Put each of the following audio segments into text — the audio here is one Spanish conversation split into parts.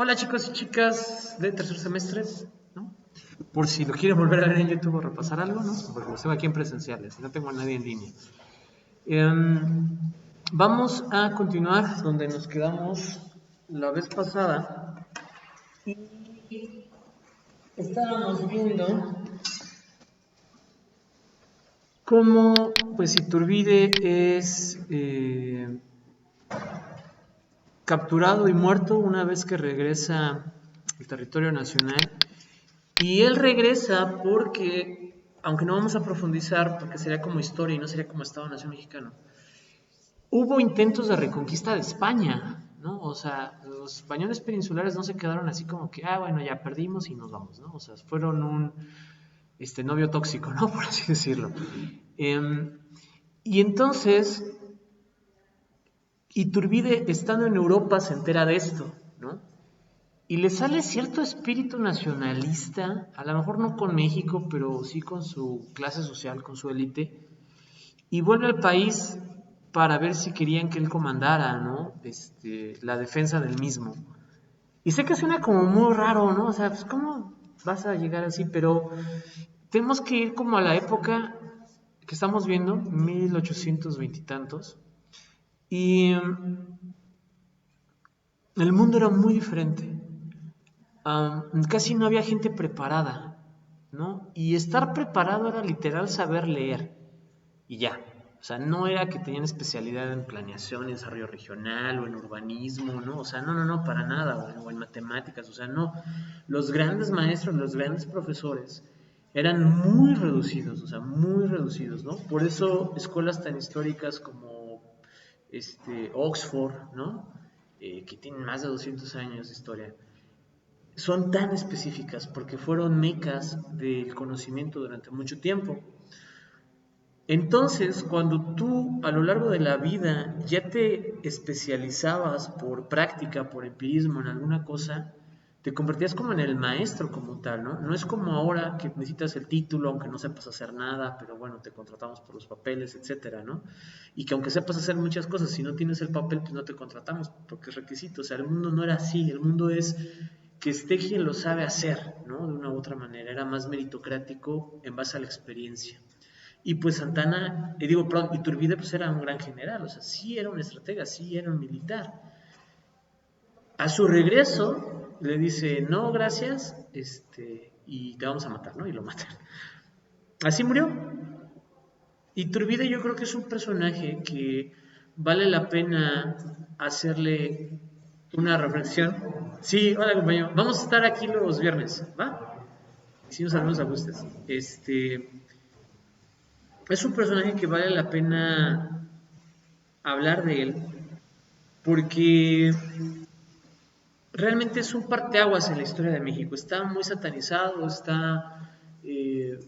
Hola chicos y chicas de tercer semestre, ¿no? Por si lo quieren volver a ver en YouTube o repasar algo, ¿no? Porque lo estoy aquí en presenciales, no tengo a nadie en línea. Vamos a continuar donde nos quedamos la vez pasada y estábamos viendo cómo pues Iturbide es capturado y muerto una vez que regresa al territorio nacional. Y él regresa porque, aunque no vamos a profundizar, porque sería como historia y no sería como Estado-Nación mexicano, hubo intentos de reconquista de España, ¿no? O sea, los españoles peninsulares no se quedaron así como que, bueno, ya perdimos y nos vamos, ¿no? O sea, fueron un novio tóxico, ¿no? Por así decirlo. Y entonces, Iturbide, estando en Europa, se entera de esto, ¿no? Y le sale cierto espíritu nacionalista, a lo mejor no con México, pero sí con su clase social, con su élite, y vuelve al país para ver si querían que él comandara, ¿no? La defensa del mismo. Y sé que suena como muy raro, ¿no? O sea, pues ¿cómo vas a llegar así? Pero tenemos que ir como a la época que estamos viendo, 1820 y tantos, y el mundo era muy diferente. Casi no había gente preparada, ¿no? Y estar preparado era literal saber leer y ya. O sea, no era que tenían especialidad en planeación, en desarrollo regional o en urbanismo, ¿no? O sea, no, para nada, o en matemáticas, o sea, no. Los grandes maestros, los grandes profesores eran muy reducidos, o sea, muy reducidos, ¿no? Por eso escuelas tan históricas como Oxford, ¿no? Que tienen más de 200 años de historia, son tan específicas porque fueron mecas del conocimiento durante mucho tiempo. Entonces, cuando tú a lo largo de la vida ya te especializabas por práctica, por empirismo en alguna cosa, te convertías como en el maestro como tal, ¿no? No es como ahora que necesitas el título, aunque no sepas hacer nada, pero bueno, te contratamos por los papeles, etcétera, ¿no? Y que aunque sepas hacer muchas cosas, si no tienes el papel, pues no te contratamos porque es requisito. O sea, el mundo no era así, el mundo es que esté quien lo sabe hacer, ¿no? De una u otra manera, era más meritocrático en base a la experiencia. Y pues Santana, perdón, Iturbide pues era un gran general, o sea, sí era un estratega, sí era un militar. A su regreso le dice, no, gracias, y te vamos a matar, ¿no? Y lo matan. Así murió. Iturbide yo creo que es un personaje que vale la pena hacerle una reflexión. Sí, hola compañero, vamos a estar aquí los viernes, ¿va? Hicimos algunos ajustes. Es un personaje que vale la pena hablar de él porque realmente es un parteaguas en la historia de México. Está muy satanizado, está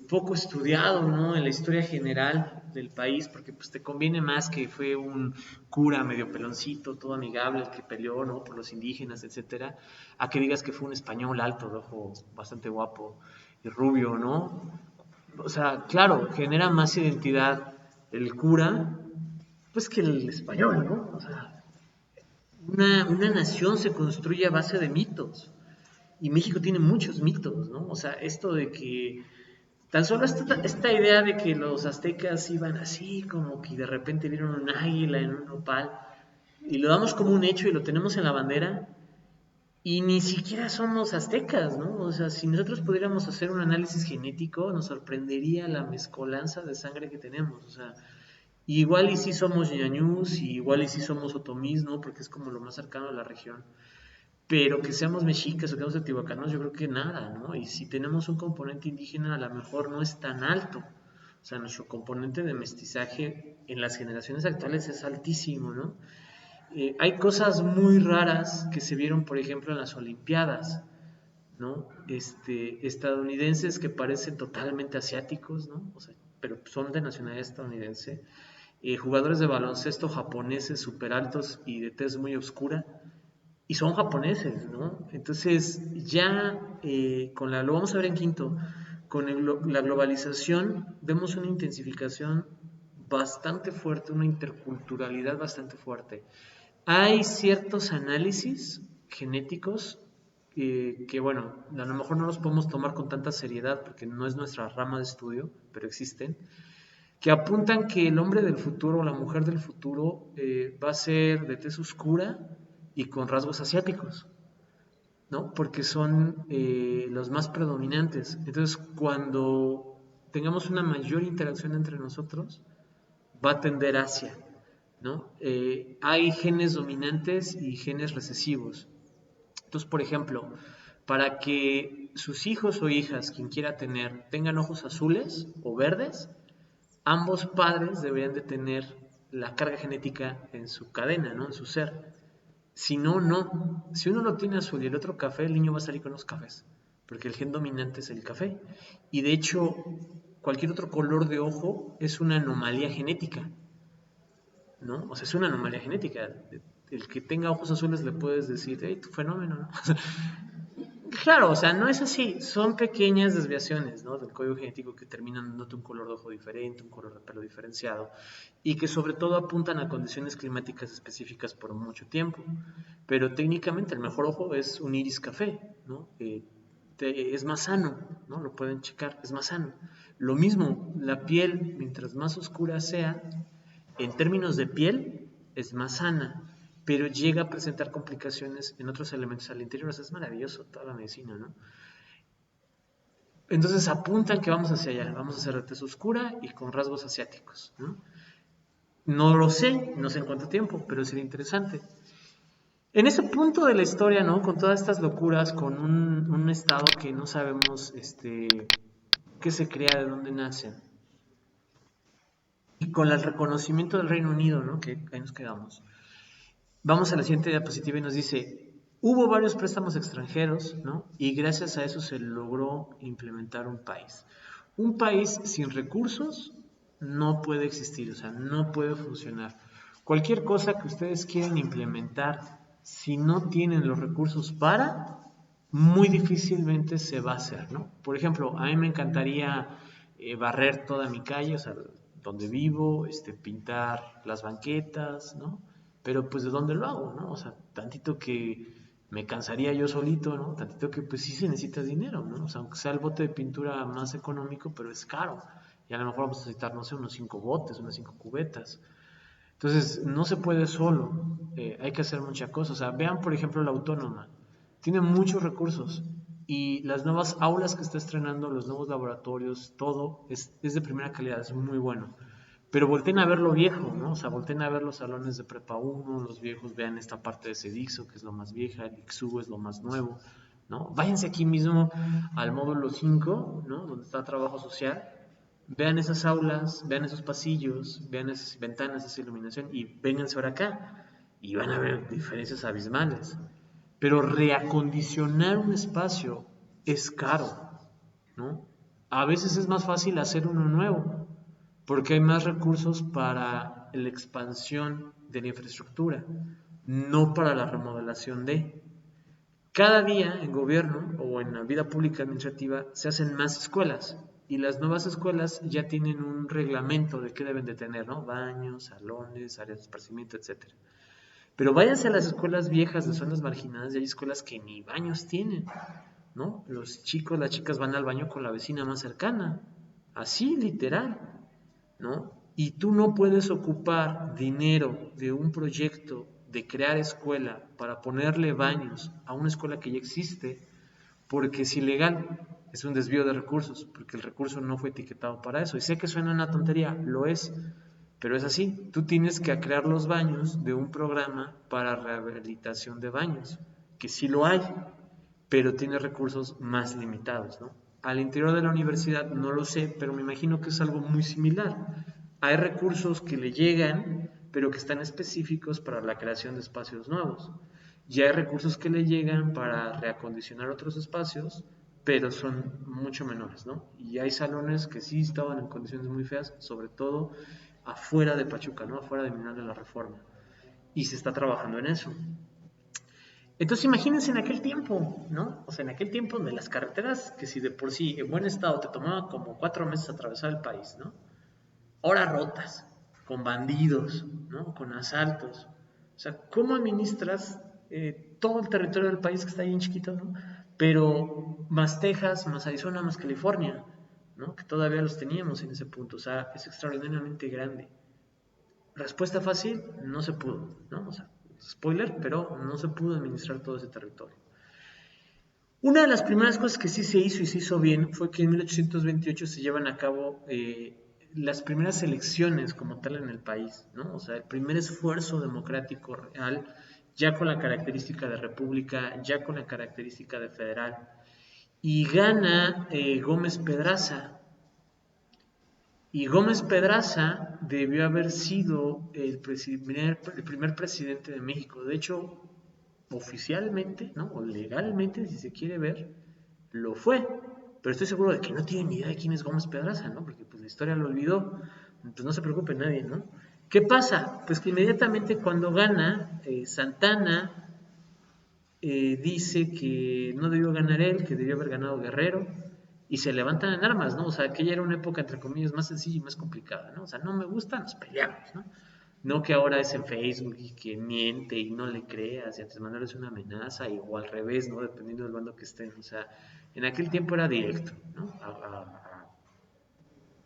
poco estudiado, ¿no? En la historia general del país, porque pues te conviene más que fue un cura medio peloncito, todo amigable, el que peleó, ¿no? Por los indígenas, etcétera, a que digas que fue un español alto, de ojo bastante guapo y rubio, ¿no? O sea, claro, genera más identidad el cura, pues que el español, ¿no? O sea, una nación se construye a base de mitos. Y México tiene muchos mitos, ¿no? O sea, esto de que tan solo esta idea de que los aztecas iban así, como que de repente vieron un águila en un nopal, y lo damos como un hecho y lo tenemos en la bandera, y ni siquiera somos aztecas, ¿no? O sea, si nosotros pudiéramos hacer un análisis genético, nos sorprendería la mezcolanza de sangre que tenemos. O sea, igual y sí somos ñañús, y igual y sí somos otomís, ¿no? Porque es como lo más cercano a la región. Pero que seamos mexicas o que seamos teotihuacanos, yo creo que nada, ¿no? Y si tenemos un componente indígena, a lo mejor no es tan alto. O sea, nuestro componente de mestizaje en las generaciones actuales es altísimo, ¿no? Hay cosas muy raras que se vieron, por ejemplo, en las Olimpiadas, ¿no? Estadounidenses que parecen totalmente asiáticos, ¿no? O sea, pero son de nacionalidad estadounidense. Jugadores de baloncesto japoneses súper altos y de tez muy oscura, y son japoneses, ¿no? Entonces ya lo vamos a ver en quinto, con la globalización vemos una intensificación bastante fuerte, una interculturalidad bastante fuerte. Hay ciertos análisis genéticos que bueno, a lo mejor no los podemos tomar con tanta seriedad porque no es nuestra rama de estudio, pero existen, que apuntan que el hombre del futuro o la mujer del futuro va a ser de tez oscura y con rasgos asiáticos, ¿no? Porque son los más predominantes. Entonces, cuando tengamos una mayor interacción entre nosotros, va a tender hacia, ¿no? Hay genes dominantes y genes recesivos. Entonces, por ejemplo, para que sus hijos o hijas, quien quiera tener, tengan ojos azules o verdes, ambos padres deberían de tener la carga genética en su cadena, ¿no? En su ser. Si no, no. Si uno lo tiene azul y el otro café, el niño va a salir con los cafés, porque el gen dominante es el café. Y de hecho, cualquier otro color de ojo es una anomalía genética, ¿no? O sea, es una anomalía genética. El que tenga ojos azules le puedes decir, hey, tu fenómeno, ¿no? Claro, o sea, no es así, son pequeñas desviaciones, ¿no? Del código genético que terminan dándote un color de ojo diferente, un color de pelo diferenciado y que sobre todo apuntan a condiciones climáticas específicas por mucho tiempo. Pero técnicamente el mejor ojo es un iris café, ¿no? Es más sano, ¿no? Lo pueden checar, es más sano. Lo mismo, la piel, mientras más oscura sea, en términos de piel, es más sana, pero llega a presentar complicaciones en otros elementos al interior. O sea, es maravilloso toda la medicina, ¿no? Entonces apuntan que vamos hacia allá, vamos a hacer de tez oscura y con rasgos asiáticos, ¿no? No lo sé, no sé en cuánto tiempo, pero sería interesante. En ese punto de la historia, ¿no? Con todas estas locuras, con un estado que no sabemos qué se crea, de dónde nacen, y con el reconocimiento del Reino Unido, ¿no? Que ahí nos quedamos. Vamos a la siguiente diapositiva y nos dice, hubo varios préstamos extranjeros, ¿no? Y gracias a eso se logró implementar un país. Un país sin recursos no puede existir, o sea, no puede funcionar. Cualquier cosa que ustedes quieran implementar, si no tienen los recursos para, muy difícilmente se va a hacer, ¿no? Por ejemplo, a mí me encantaría barrer toda mi calle, o sea, donde vivo, pintar las banquetas, ¿no? Pero pues ¿de dónde lo hago, no? O sea, tantito que me cansaría yo solito, ¿no? Tantito que pues sí se necesita dinero, ¿no? O sea, aunque sea el bote de pintura más económico, pero es caro. Y a lo mejor vamos a necesitar, no sé, unos 5 botes, unas 5 cubetas. Entonces, no se puede solo, hay que hacer muchas cosas. O sea, vean, por ejemplo, la autónoma. Tiene muchos recursos y las nuevas aulas que está estrenando, los nuevos laboratorios, todo es de primera calidad, es muy bueno. Pero volteen a ver lo viejo, ¿no? O sea, volteen a ver los salones de prepa 1, los viejos, vean esta parte de Cedixo, que es lo más vieja, el IXU es lo más nuevo, ¿no? Váyanse aquí mismo al módulo 5, ¿no? Donde está trabajo social, vean esas aulas, vean esos pasillos, vean esas ventanas, esa iluminación y vénganse ahora acá y van a ver diferencias abismales. Pero reacondicionar un espacio es caro, ¿no? A veces es más fácil hacer uno nuevo, porque hay más recursos para la expansión de la infraestructura, no para la remodelación de. Cada día en gobierno o en la vida pública administrativa se hacen más escuelas y las nuevas escuelas ya tienen un reglamento de qué deben de tener, ¿no? Baños, salones, áreas de esparcimiento, etcétera. Pero váyanse a las escuelas viejas de zonas marginadas y hay escuelas que ni baños tienen, ¿no? Los chicos, las chicas van al baño con la vecina más cercana, así literal, ¿no? Y tú no puedes ocupar dinero de un proyecto de crear escuela para ponerle baños a una escuela que ya existe porque es ilegal, es un desvío de recursos, porque el recurso no fue etiquetado para eso. Y sé que suena una tontería, lo es, pero es así. Tú tienes que crear los baños de un programa para rehabilitación de baños, que sí lo hay, pero tiene recursos más limitados, ¿no? Al interior de la universidad no lo sé, pero me imagino que es algo muy similar. Hay recursos que le llegan, pero que están específicos para la creación de espacios nuevos. Y hay recursos que le llegan para reacondicionar otros espacios, pero son mucho menores, ¿no? Y hay salones que sí estaban en condiciones muy feas, sobre todo afuera de Pachuca, ¿no? Afuera de Mineral de la Reforma. Y se está trabajando en eso. Entonces imagínense en aquel tiempo, ¿no? O sea, en aquel tiempo donde las carreteras, que si de por sí en buen estado te tomaba como 4 meses atravesar el país, ¿no? Ahora rotas, con bandidos, ¿no? Con asaltos. O sea, ¿cómo administras todo el territorio del país que está bien chiquito, ¿no? Pero más Texas, más Arizona, más California, ¿no? Que todavía los teníamos en ese punto, o sea, es extraordinariamente grande. Respuesta fácil, no se pudo, ¿no? O sea, spoiler, pero no se pudo administrar todo ese territorio. Una de las primeras cosas que sí se hizo y se hizo bien fue que en 1828 se llevan a cabo las primeras elecciones como tal en el país, ¿no? O sea, el primer esfuerzo democrático real, ya con la característica de república, ya con la característica de federal. Y gana Gómez Pedraza. Y Gómez Pedraza debió haber sido el primer presidente de México. De hecho, oficialmente, ¿no? O legalmente, si se quiere ver, lo fue. Pero estoy seguro de que no tienen ni idea de quién es Gómez Pedraza, ¿no? Porque pues la historia lo olvidó. Pues no se preocupe nadie, ¿no? ¿Qué pasa? Pues que inmediatamente cuando gana, Santana dice que no debió ganar él, que debió haber ganado Guerrero, y se levantan en armas, ¿no? O sea, aquella era una época, entre comillas, más sencilla y más complicada, ¿no? O sea, no me gusta, nos peleamos, ¿no? No que ahora es en Facebook y que miente y no le creas y antes Manuel es una amenaza y, o al revés, ¿no? Dependiendo del bando que estén. O sea, en aquel tiempo era directo, ¿no?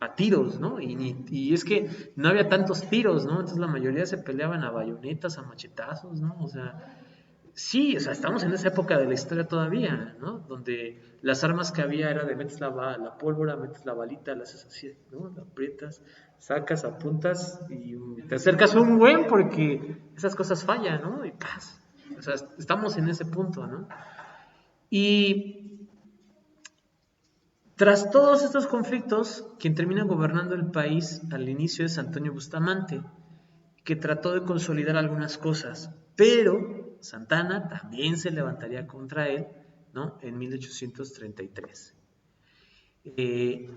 A tiros, ¿no? Y es que no había tantos tiros, ¿no? Entonces la mayoría se peleaban a bayonetas, a machetazos, ¿no? O sea, sí, o sea, estamos en esa época de la historia todavía, ¿no? Donde las armas que había era de metes la pólvora, metes la balita, la haces así, ¿no? La aprietas, sacas, apuntas y te acercas un buen porque esas cosas fallan, ¿no? Y paz. O sea, estamos en ese punto, ¿no? Y tras todos estos conflictos, quien termina gobernando el país al inicio es Antonio Bustamante, que trató de consolidar algunas cosas, pero Santana también se levantaría contra él, ¿no? En 1833. Eh,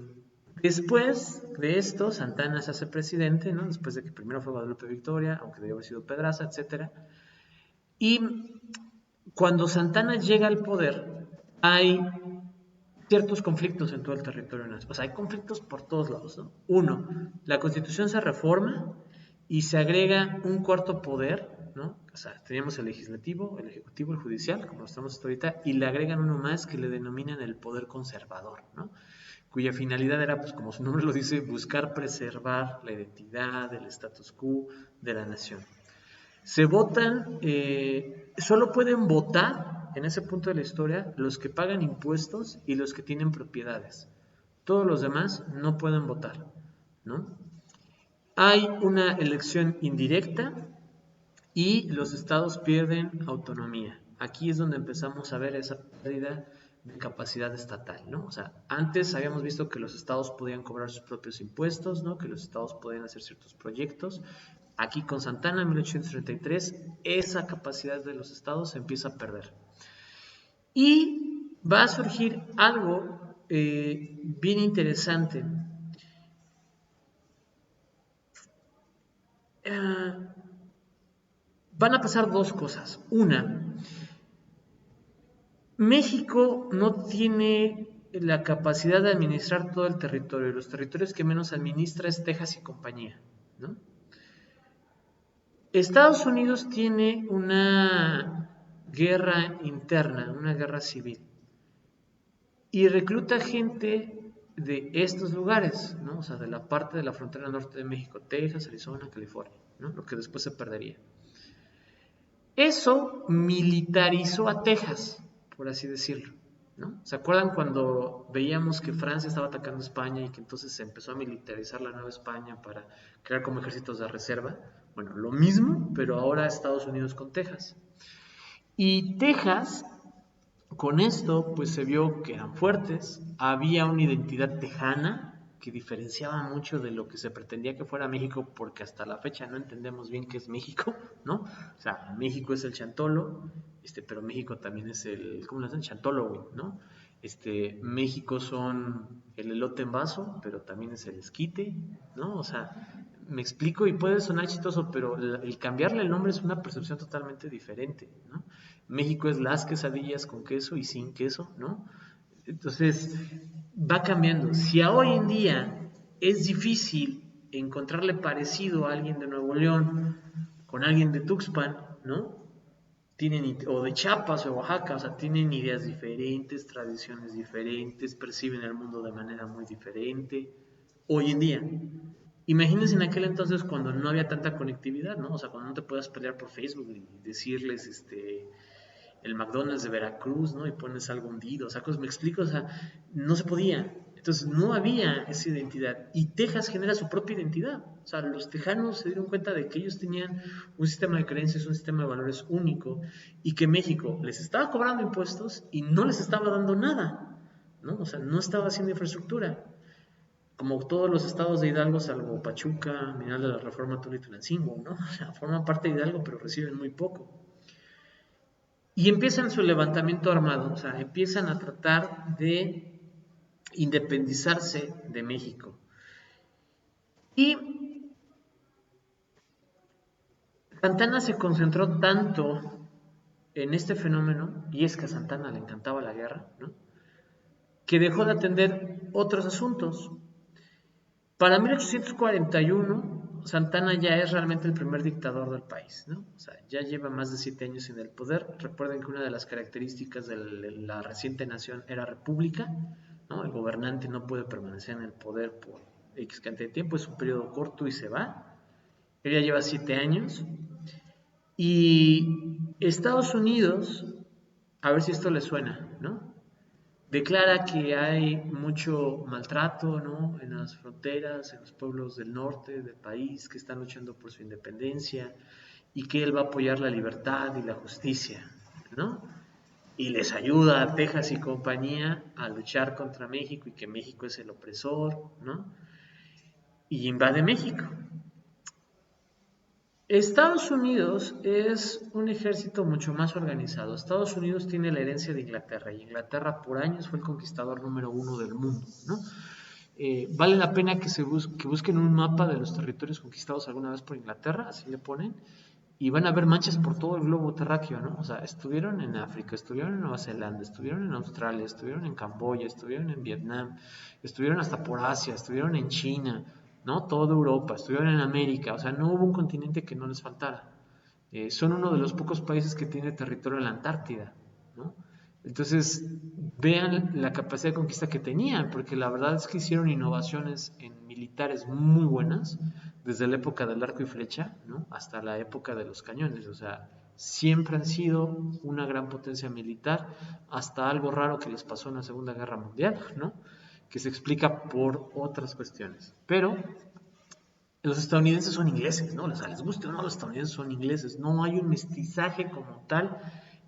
Después de esto, Santana se hace presidente, ¿no? Después de que primero fue Guadalupe Victoria, aunque debió haber sido Pedraza, etc. Y cuando Santana llega al poder, hay ciertos conflictos en todo el territorio nacional. O sea, hay conflictos por todos lados, ¿no? Uno, la Constitución se reforma y se agrega un cuarto poder, ¿no? O sea, teníamos el legislativo, el ejecutivo, el judicial, como lo estamos hasta ahorita, y le agregan uno más que le denominan el poder conservador, ¿no? Cuya finalidad era, pues como su nombre lo dice, buscar preservar la identidad, el status quo de la nación. Se votan, solo pueden votar en ese punto de la historia los que pagan impuestos y los que tienen propiedades. Todos los demás no pueden votar, ¿no? Hay una elección indirecta y los estados pierden autonomía. Aquí es donde empezamos a ver esa pérdida de capacidad estatal, ¿no? O sea, antes habíamos visto que los estados podían cobrar sus propios impuestos, ¿no? Que los estados podían hacer ciertos proyectos. Aquí con Santana en 1833, esa capacidad de los estados se empieza a perder. Y va a surgir algo bien interesante. Van a pasar dos cosas. Una, México no tiene la capacidad de administrar todo el territorio. Los territorios que menos administra es Texas y compañía, ¿no? Estados Unidos tiene una guerra interna, una guerra civil, y recluta gente de estos lugares, ¿no? O sea, de la parte de la frontera norte de México, Texas, Arizona, California, ¿no? Lo que después se perdería. Eso militarizó a Texas, por así decirlo, ¿no? ¿Se acuerdan cuando veíamos que Francia estaba atacando a España y que entonces se empezó a militarizar la Nueva España para crear como ejércitos de reserva? Bueno, lo mismo, pero ahora Estados Unidos con Texas. Y Texas, con esto, pues se vio que eran fuertes, había una identidad tejana que diferenciaba mucho de lo que se pretendía que fuera México, porque hasta la fecha no entendemos bien qué es México, ¿no? O sea, México es el chantolo, pero México también es el, ¿cómo lo hacen? Chantolo, güey, ¿no? México son el elote en vaso, pero también es el esquite, ¿no? O sea, me explico y puede sonar chistoso, pero el cambiarle el nombre es una percepción totalmente diferente, ¿no? México es las quesadillas con queso y sin queso, ¿no? Entonces, va cambiando. Si a hoy en día es difícil encontrarle parecido a alguien de Nuevo León con alguien de Tuxpan, ¿no? o de Chiapas o Oaxaca, o sea, tienen ideas diferentes, tradiciones diferentes, perciben el mundo de manera muy diferente. Hoy en día, imagínense en aquel entonces cuando no había tanta conectividad, ¿no? O sea, cuando no te puedas pelear por Facebook y decirles, el McDonald's de Veracruz, ¿no? Y pones algo hundido, o sea, me explico, o sea, no se podía. Entonces no había esa identidad. Y Texas genera su propia identidad. O sea, los tejanos se dieron cuenta de que ellos tenían un sistema de creencias, un sistema de valores único y que México les estaba cobrando impuestos y no les estaba dando nada, ¿no? O sea, no estaba haciendo infraestructura. Como todos los estados de Hidalgo, salvo Pachuca, Mineral de la Reforma, Tula y Tulancingo, ¿no? O sea, forman parte de Hidalgo, pero reciben muy poco. Y empiezan su levantamiento armado, o sea, empiezan a tratar de independizarse de México. Y Santana se concentró tanto en este fenómeno, y es que a Santana le encantaba la guerra, ¿no? Que dejó de atender otros asuntos. Para 1841, Santana ya es realmente el primer dictador del país, ¿no? O sea, ya lleva más de 7 años en el poder. Recuerden que una de las características de la reciente nación era república, ¿no? El gobernante no puede permanecer en el poder por X cantidad de tiempo, es un periodo corto y se va. Él ya lleva 7 años. Y Estados Unidos, a ver si esto le suena, ¿no? Declara que hay mucho maltrato, ¿no? En las fronteras, en los pueblos del norte del país que están luchando por su independencia y que él va a apoyar la libertad y la justicia, ¿no? Y les ayuda a Texas y compañía a luchar contra México y que México es el opresor, ¿no? Y invade México. Estados Unidos es un ejército mucho más organizado. Estados Unidos tiene la herencia de Inglaterra y Inglaterra por años fue el conquistador número 1 del mundo, ¿no? Vale la pena que busquen un mapa de los territorios conquistados alguna vez por Inglaterra, así le ponen, y van a ver manchas por todo el globo terráqueo, ¿no? O sea, estuvieron en África, estuvieron en Nueva Zelanda, estuvieron en Australia, estuvieron en Camboya, estuvieron en Vietnam, estuvieron hasta por Asia, estuvieron en China, ¿no? Toda Europa, estuvieron en América, o sea, no hubo un continente que no les faltara. Son uno de los pocos países que tiene territorio en la Antártida, ¿no? Entonces, vean la capacidad de conquista que tenían, porque la verdad es que hicieron innovaciones en militares muy buenas, desde la época del arco y flecha, ¿no? Hasta la época de los cañones, o sea, siempre han sido una gran potencia militar, hasta algo raro que les pasó en la Segunda Guerra Mundial, ¿no? Que se explica por otras cuestiones. Pero los estadounidenses son ingleses, ¿no? O sea, les guste o no, los estadounidenses son ingleses. No hay un mestizaje como tal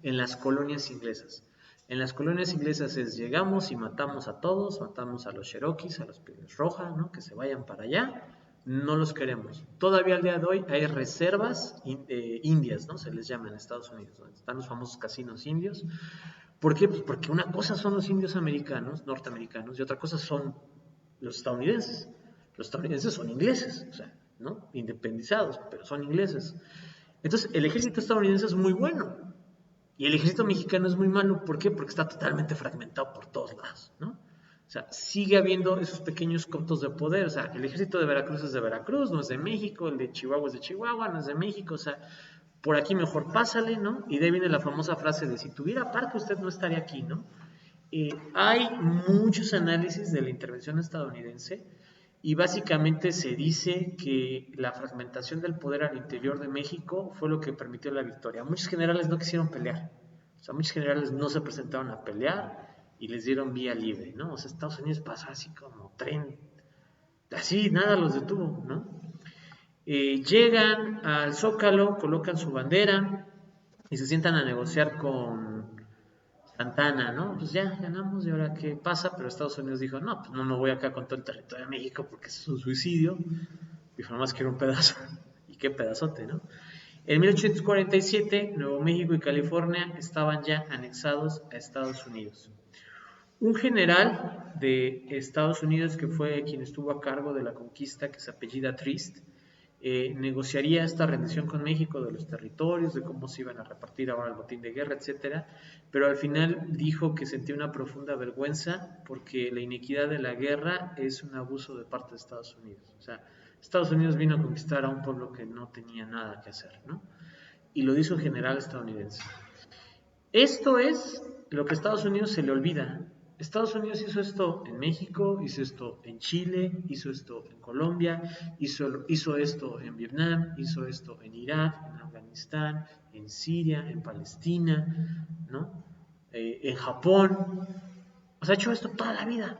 en las colonias inglesas. En las colonias inglesas es llegamos y matamos a todos, matamos a los Cherokees, a los Pieles Rojas, ¿no? Que se vayan para allá, no los queremos. Todavía al día de hoy hay reservas indias, ¿no? Se les llama en Estados Unidos, donde están los famosos casinos indios. ¿Por qué? Pues porque una cosa son los indios americanos, norteamericanos, y otra cosa son los estadounidenses. Los estadounidenses son ingleses, o sea, ¿no? Independizados, pero son ingleses. Entonces, el ejército estadounidense es muy bueno y el ejército mexicano es muy malo. ¿Por qué? Porque está totalmente fragmentado por todos lados, ¿no? O sea, sigue habiendo esos pequeños cotos de poder. O sea, el ejército de Veracruz es de Veracruz, no es de México, el de Chihuahua es de Chihuahua, no es de México, o sea, por aquí mejor pásale, ¿no? Y de ahí viene la famosa frase de si tuviera parque usted no estaría aquí, ¿no? Hay muchos análisis de la intervención estadounidense y básicamente se dice que la fragmentación del poder al interior de México fue lo que permitió la victoria. Muchos generales no quisieron pelear, o sea, muchos generales no se presentaron a pelear y les dieron vía libre, ¿no? O sea, Estados Unidos pasó así como tren, así nada los detuvo, ¿no? Llegan al Zócalo, colocan su bandera y se sientan a negociar con Santana, ¿no? Pues ya ganamos y ahora qué pasa, pero Estados Unidos dijo, no, pues no me voy acá con todo el territorio de México porque es un suicidio, dijo, nomás quiero un pedazo, y qué pedazote, ¿no? En 1847, Nuevo México y California estaban ya anexados a Estados Unidos. Un general de Estados Unidos que fue quien estuvo a cargo de la conquista, que se apellida Trist, negociaría esta rendición con México de los territorios, de cómo se iban a repartir ahora el botín de guerra, etcétera, pero al final dijo que sentía una profunda vergüenza porque la inequidad de la guerra es un abuso de parte de Estados Unidos. O sea, Estados Unidos vino a conquistar a un pueblo que no tenía nada que hacer, ¿no? Y lo dice un general estadounidense. Esto es lo que a Estados Unidos se le olvida. Estados Unidos hizo esto en México, hizo esto en Chile, hizo esto en Colombia, hizo esto en Vietnam, hizo esto en Irak, en Afganistán, en Siria, en Palestina, ¿no? En Japón. O sea, ha hecho esto toda la vida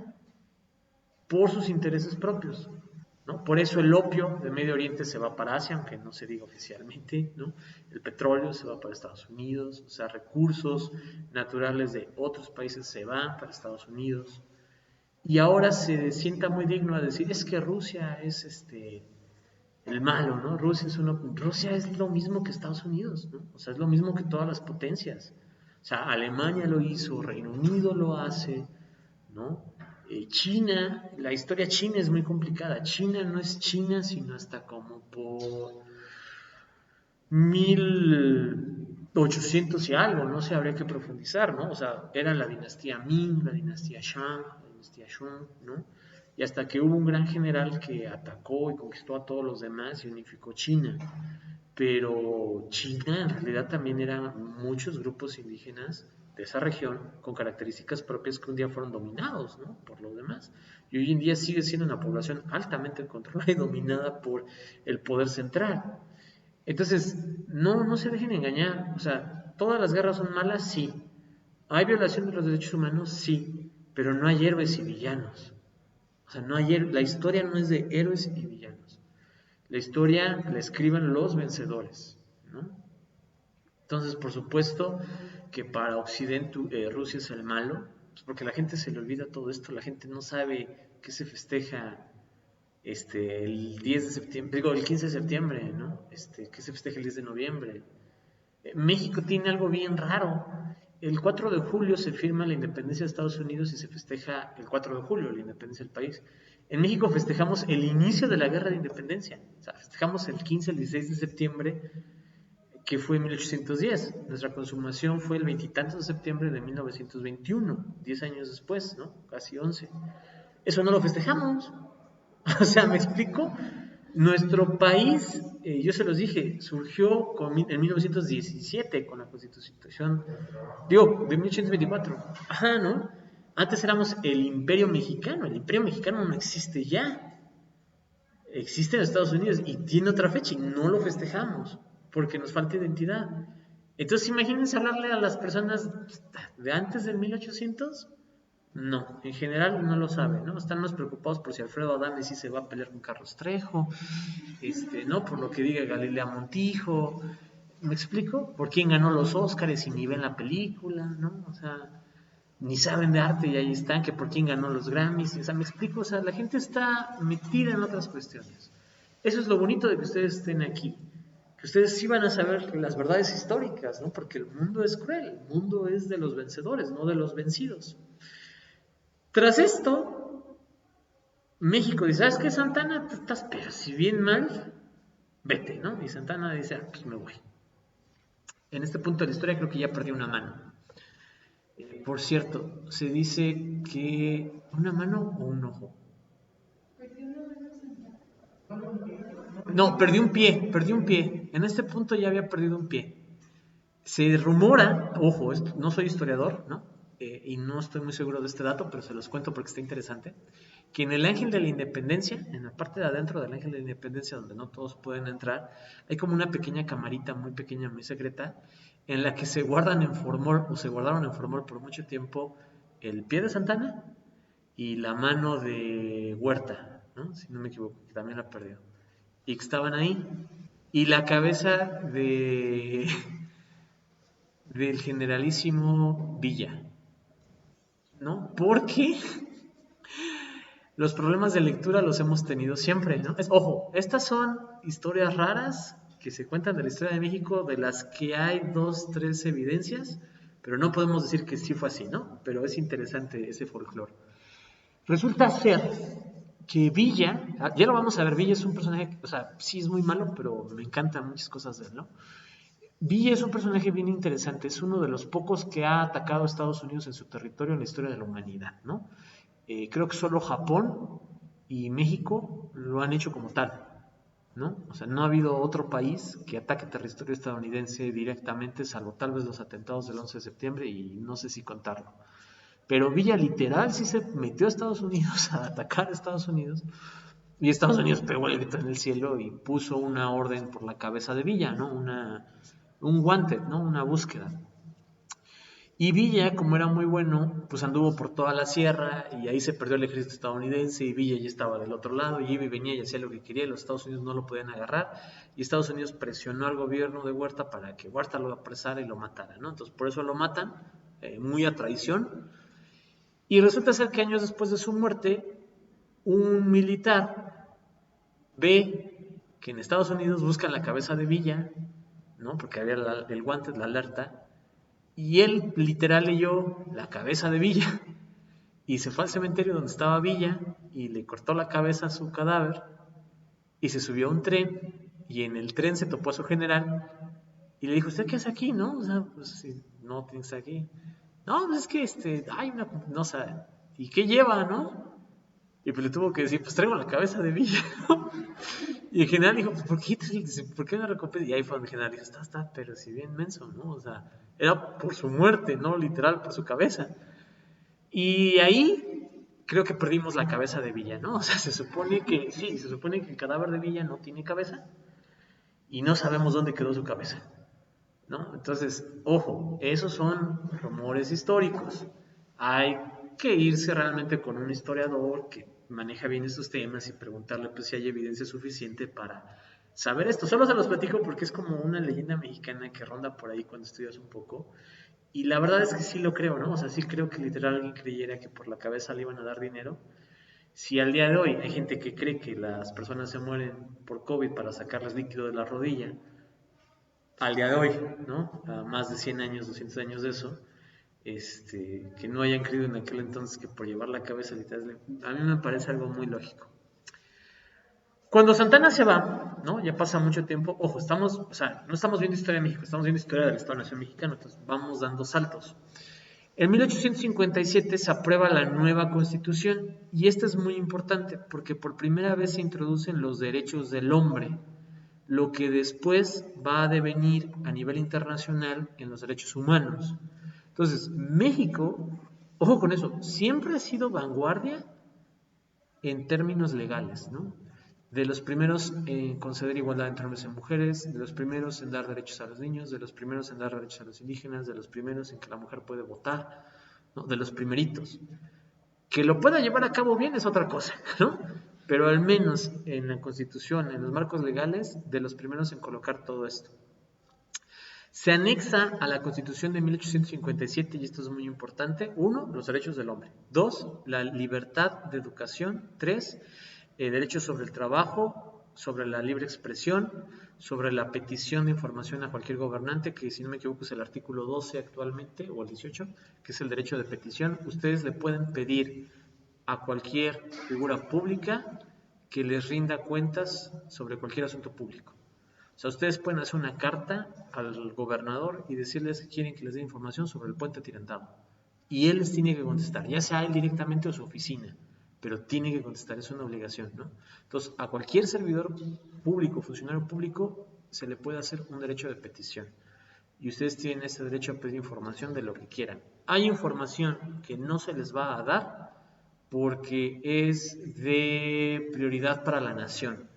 por sus intereses propios, ¿no? Por eso el opio de Medio Oriente se va para Asia, aunque no se diga oficialmente, ¿no? El petróleo se va para Estados Unidos, o sea, recursos naturales de otros países se van para Estados Unidos. Y ahora se sienta muy digno a decir, es que Rusia es el malo, ¿no? Rusia es lo mismo que Estados Unidos, ¿no? O sea, es lo mismo que todas las potencias. O sea, Alemania lo hizo, Reino Unido lo hace, ¿no? China, la historia china es muy complicada. China no es China, sino hasta como por 1800 y algo, no sé, habría que profundizar, ¿no? O sea, era la dinastía Ming, la dinastía Shang, la dinastía Shun, ¿no? Y hasta que hubo un gran general que atacó y conquistó a todos los demás y unificó China. Pero China en realidad también eran muchos grupos indígenas de esa región con características propias que un día fueron dominados, ¿no? Por los demás. Y hoy en día sigue siendo una población altamente controlada y dominada por el poder central. Entonces, no se dejen engañar. O sea, ¿todas las guerras son malas? Sí. ¿Hay violación de los derechos humanos? Sí. Pero no hay héroes y villanos. O sea, la historia no es de héroes y villanos. La historia la escriben los vencedores, ¿no? Entonces, por supuesto que para Occidente Rusia es el malo, pues porque la gente se le olvida todo esto, la gente no sabe que se festeja el 10 de septiembre, digo, el 15 de septiembre, ¿no? Que se festeja el 10 de noviembre. México tiene algo bien raro. El 4 de julio se firma la independencia de Estados Unidos y se festeja el 4 de julio la independencia del país. En México festejamos el inicio de la guerra de independencia. O sea, festejamos el 15, el 16 de septiembre, que fue en 1810. Nuestra consumación fue el veintitantos de septiembre de 1921, 10 años después, ¿no? Casi 11. Eso no lo festejamos. O sea, ¿me explico? Nuestro país, yo se los dije, surgió en 1917 con la Constitución, digo, de 1824. Ajá, ¿no? Antes éramos el Imperio Mexicano no existe ya, existe en Estados Unidos y tiene otra fecha y no lo festejamos porque nos falta identidad. Entonces, imagínense hablarle a las personas de antes del 1800. No, en general no lo saben, ¿no? Están más preocupados por si Alfredo Adame sí se va a pelear con Carlos Trejo, ¿no? Por lo que diga Galilea Montijo, ¿me explico? Por quién ganó los Óscares y ni ven la película, ¿no? O sea, ni saben de arte y ahí están, que por quién ganó los Grammys, o sea, ¿me explico? O sea, la gente está metida en otras cuestiones. Eso es lo bonito de que ustedes estén aquí, que ustedes sí van a saber las verdades históricas, ¿no? Porque el mundo es cruel, el mundo es de los vencedores, no de los vencidos. Tras esto, México dice, ¿sabes qué, Santana? Tú estás, pero si bien mal, vete, ¿no? Y Santana dice, pues me voy. En este punto de la historia creo que ya perdió una mano. Por cierto, se dice que una mano o un ojo. No, perdió un pie. En este punto ya había perdido un pie. Se rumora, ojo, no soy historiador, ¿no? Y no estoy muy seguro de este dato, pero se los cuento porque está interesante, que en el Ángel de la Independencia, en la parte de adentro del Ángel de la Independencia, donde no todos pueden entrar, hay como una pequeña camarita muy pequeña, muy secreta, en la que se guardan en formol, o se guardaron en formol por mucho tiempo, el pie de Santana y la mano de Huerta, ¿no? Si no me equivoco, que también la perdió. Y que estaban ahí. Y la cabeza del generalísimo Villa, ¿no? Porque los problemas de lectura los hemos tenido siempre, ¿no? Ojo, estas son historias raras que se cuentan de la historia de México, de las que hay 2, 3 evidencias, pero no podemos decir que sí fue así, ¿no? Pero es interesante ese folclore. Resulta ser que Villa, ya lo vamos a ver, Villa es un personaje, o sea, sí es muy malo, pero me encantan muchas cosas de él, ¿no? Villa es un personaje bien interesante, es uno de los pocos que ha atacado a Estados Unidos en su territorio en la historia de la humanidad, ¿no? Creo que solo Japón y México lo han hecho como tal. ¿no? O sea, no ha habido otro país que ataque territorio estadounidense directamente, salvo tal vez los atentados del 11 de septiembre y no sé si contarlo. Pero Villa literal sí se metió a Estados Unidos a atacar a Estados Unidos y Estados Unidos pegó el grito en el cielo y puso una orden por la cabeza de Villa, ¿no? Un wanted, ¿no? Una búsqueda. Y Villa, como era muy bueno, pues anduvo por toda la sierra y ahí se perdió el ejército estadounidense y Villa ya estaba del otro lado y iba y venía y hacía lo que quería y los Estados Unidos no lo podían agarrar y Estados Unidos presionó al gobierno de Huerta para que Huerta lo apresara y lo matara, ¿no? Entonces por eso lo matan, muy a traición. Y resulta ser que años después de su muerte, un militar ve que en Estados Unidos buscan la cabeza de Villa, ¿no? Porque había el guante, la alerta, y él literal leyó la cabeza de Villa y se fue al cementerio donde estaba Villa y le cortó la cabeza a su cadáver y se subió a un tren y en el tren se topó a su general y le dijo, ¿usted qué hace aquí, no? O sea, pues si no tienes que estar aquí. No, pues es que hay una, no sé, ¿y qué lleva, no? Y pues le tuvo que decir, pues traigo la cabeza de Villa, ¿no? Y el general dijo, pues ¿por qué no recompensa? Y ahí fue donde el general dijo, está, pero si bien menso, ¿no? O sea, era por su muerte, no literal por su cabeza. Y ahí creo que perdimos la cabeza de Villa, ¿no? O sea, se supone que, sí, se supone que el cadáver de Villa no tiene cabeza y no sabemos dónde quedó su cabeza, ¿no? Entonces, ojo, esos son rumores históricos. Hay que irse realmente con un historiador que maneja bien estos temas y preguntarle pues, si hay evidencia suficiente para saber esto. Solo se los platico porque es como una leyenda mexicana que ronda por ahí cuando estudias un poco. Y la verdad es que sí lo creo, ¿no? O sea, sí creo que literal alguien creyera que por la cabeza le iban a dar dinero. Si al día de hoy hay gente que cree que las personas se mueren por COVID para sacarles líquido de la rodilla, al día de hoy, ¿no? A más de 100 años, 200 años de eso, que no hayan creído en aquel entonces que por llevar la cabeza literal, a mí me parece algo muy lógico. Cuando Santana se va, ¿no? Ya pasa mucho tiempo, ojo, o sea, no estamos viendo historia de México, estamos viendo historia del Estado-Nación mexicano, entonces vamos dando saltos. En 1857 se aprueba la nueva Constitución y esta es muy importante porque por primera vez se introducen los derechos del hombre, lo que después va a devenir a nivel internacional en los derechos humanos. Entonces, México, ojo con eso, siempre ha sido vanguardia en términos legales, ¿no? De los primeros en conceder igualdad entre hombres y mujeres, de los primeros en dar derechos a los niños, de los primeros en dar derechos a los indígenas, de los primeros en que la mujer puede votar, ¿no? De los primeritos. Que lo pueda llevar a cabo bien es otra cosa, ¿no? Pero al menos en la Constitución, en los marcos legales, de los primeros en colocar todo esto. Se anexa a la Constitución de 1857, y esto es muy importante, 1, los derechos del hombre, 2, la libertad de educación, 3, derechos sobre el trabajo, sobre la libre expresión, sobre la petición de información a cualquier gobernante, que si no me equivoco es el artículo 12 actualmente, o el 18, que es el derecho de petición. Ustedes le pueden pedir a cualquier figura pública que les rinda cuentas sobre cualquier asunto público. O sea, ustedes pueden hacer una carta al gobernador y decirles que quieren que les dé información sobre el puente atirantado. Y él les tiene que contestar, ya sea él directamente o su oficina, pero tiene que contestar, es una obligación, ¿no? Entonces, a cualquier servidor público, funcionario público, se le puede hacer un derecho de petición. Y ustedes tienen ese derecho a pedir información de lo que quieran. Hay información que no se les va a dar porque es de prioridad para la nación.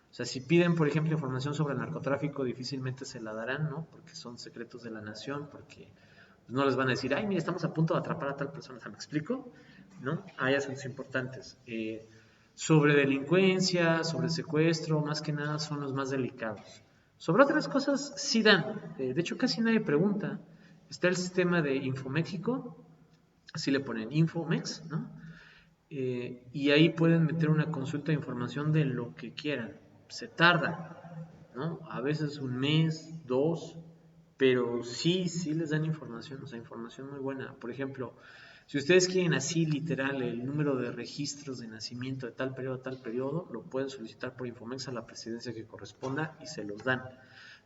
O sea, si piden, por ejemplo, información sobre el narcotráfico, difícilmente se la darán, ¿no? Porque son secretos de la nación, porque no les van a decir, ay, mira, estamos a punto de atrapar a tal persona, ¿me explico? ¿No? Hay asuntos importantes. Sobre delincuencia, sobre secuestro, más que nada son los más delicados. Sobre otras cosas sí dan. De hecho, casi nadie pregunta. Está el sistema de Infoméxico, así le ponen Infomex, ¿no? Y ahí pueden meter una consulta de información de lo que quieran. Se tarda, ¿no? A veces un mes, dos, pero sí les dan información, o sea, información muy buena. Por ejemplo, si ustedes quieren así literal el número de registros de nacimiento de tal periodo a tal periodo, lo pueden solicitar por Infomex a la presidencia que corresponda y se los dan.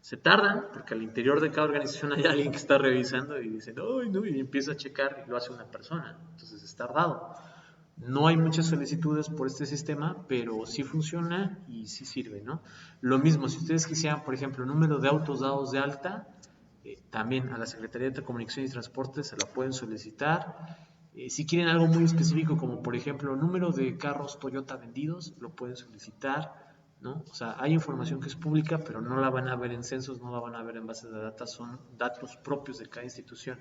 Se tardan porque al interior de cada organización hay alguien que está revisando y dice, ¡ay, no! Y empieza a checar y lo hace una persona. Entonces es tardado. No hay muchas solicitudes por este sistema, pero sí funciona y sí sirve, ¿no? Lo mismo, si ustedes quisieran, por ejemplo, número de autos dados de alta, también a la Secretaría de Comunicaciones y Transportes se la pueden solicitar. Si quieren algo muy específico, como por ejemplo número de carros Toyota vendidos, lo pueden solicitar, ¿no? O sea, hay información que es pública, pero no la van a ver en censos, no la van a ver en bases de datos, son datos propios de cada institución,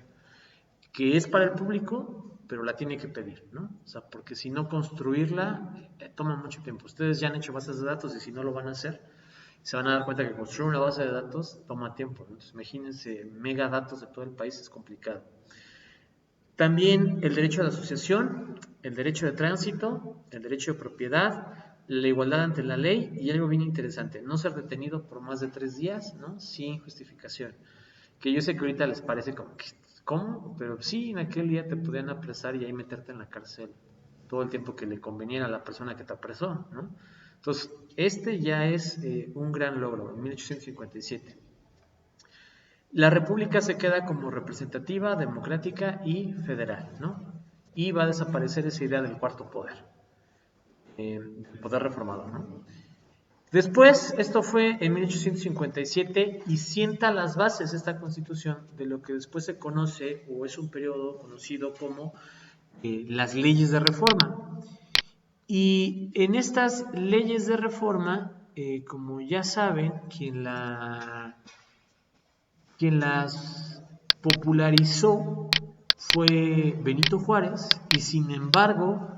que es para el público, pero la tiene que pedir, ¿no? O sea, porque si no construirla toma mucho tiempo. Ustedes ya han hecho bases de datos y si no lo van a hacer, se van a dar cuenta que construir una base de datos toma tiempo, ¿no? Entonces imagínense, megadatos de todo el país es complicado. También el derecho de asociación, el derecho de tránsito, el derecho de propiedad, la igualdad ante la ley y algo bien interesante, no ser detenido por más de 3 días, ¿no? Sin justificación. Que yo sé que ahorita les parece como que, ¿cómo? Pero sí, en aquel día te podían apresar y ahí meterte en la cárcel todo el tiempo que le conveniera a la persona que te apresó, ¿no? Entonces, este ya es un gran logro, en 1857. La república se queda como representativa, democrática y federal, ¿no? Y va a desaparecer esa idea del cuarto poder, del poder reformador, ¿no? Después, esto fue en 1857 y sienta las bases esta constitución de lo que después se conoce o es un periodo conocido como las leyes de reforma. Y en estas leyes de reforma, como ya saben, quien las popularizó fue Benito Juárez y sin embargo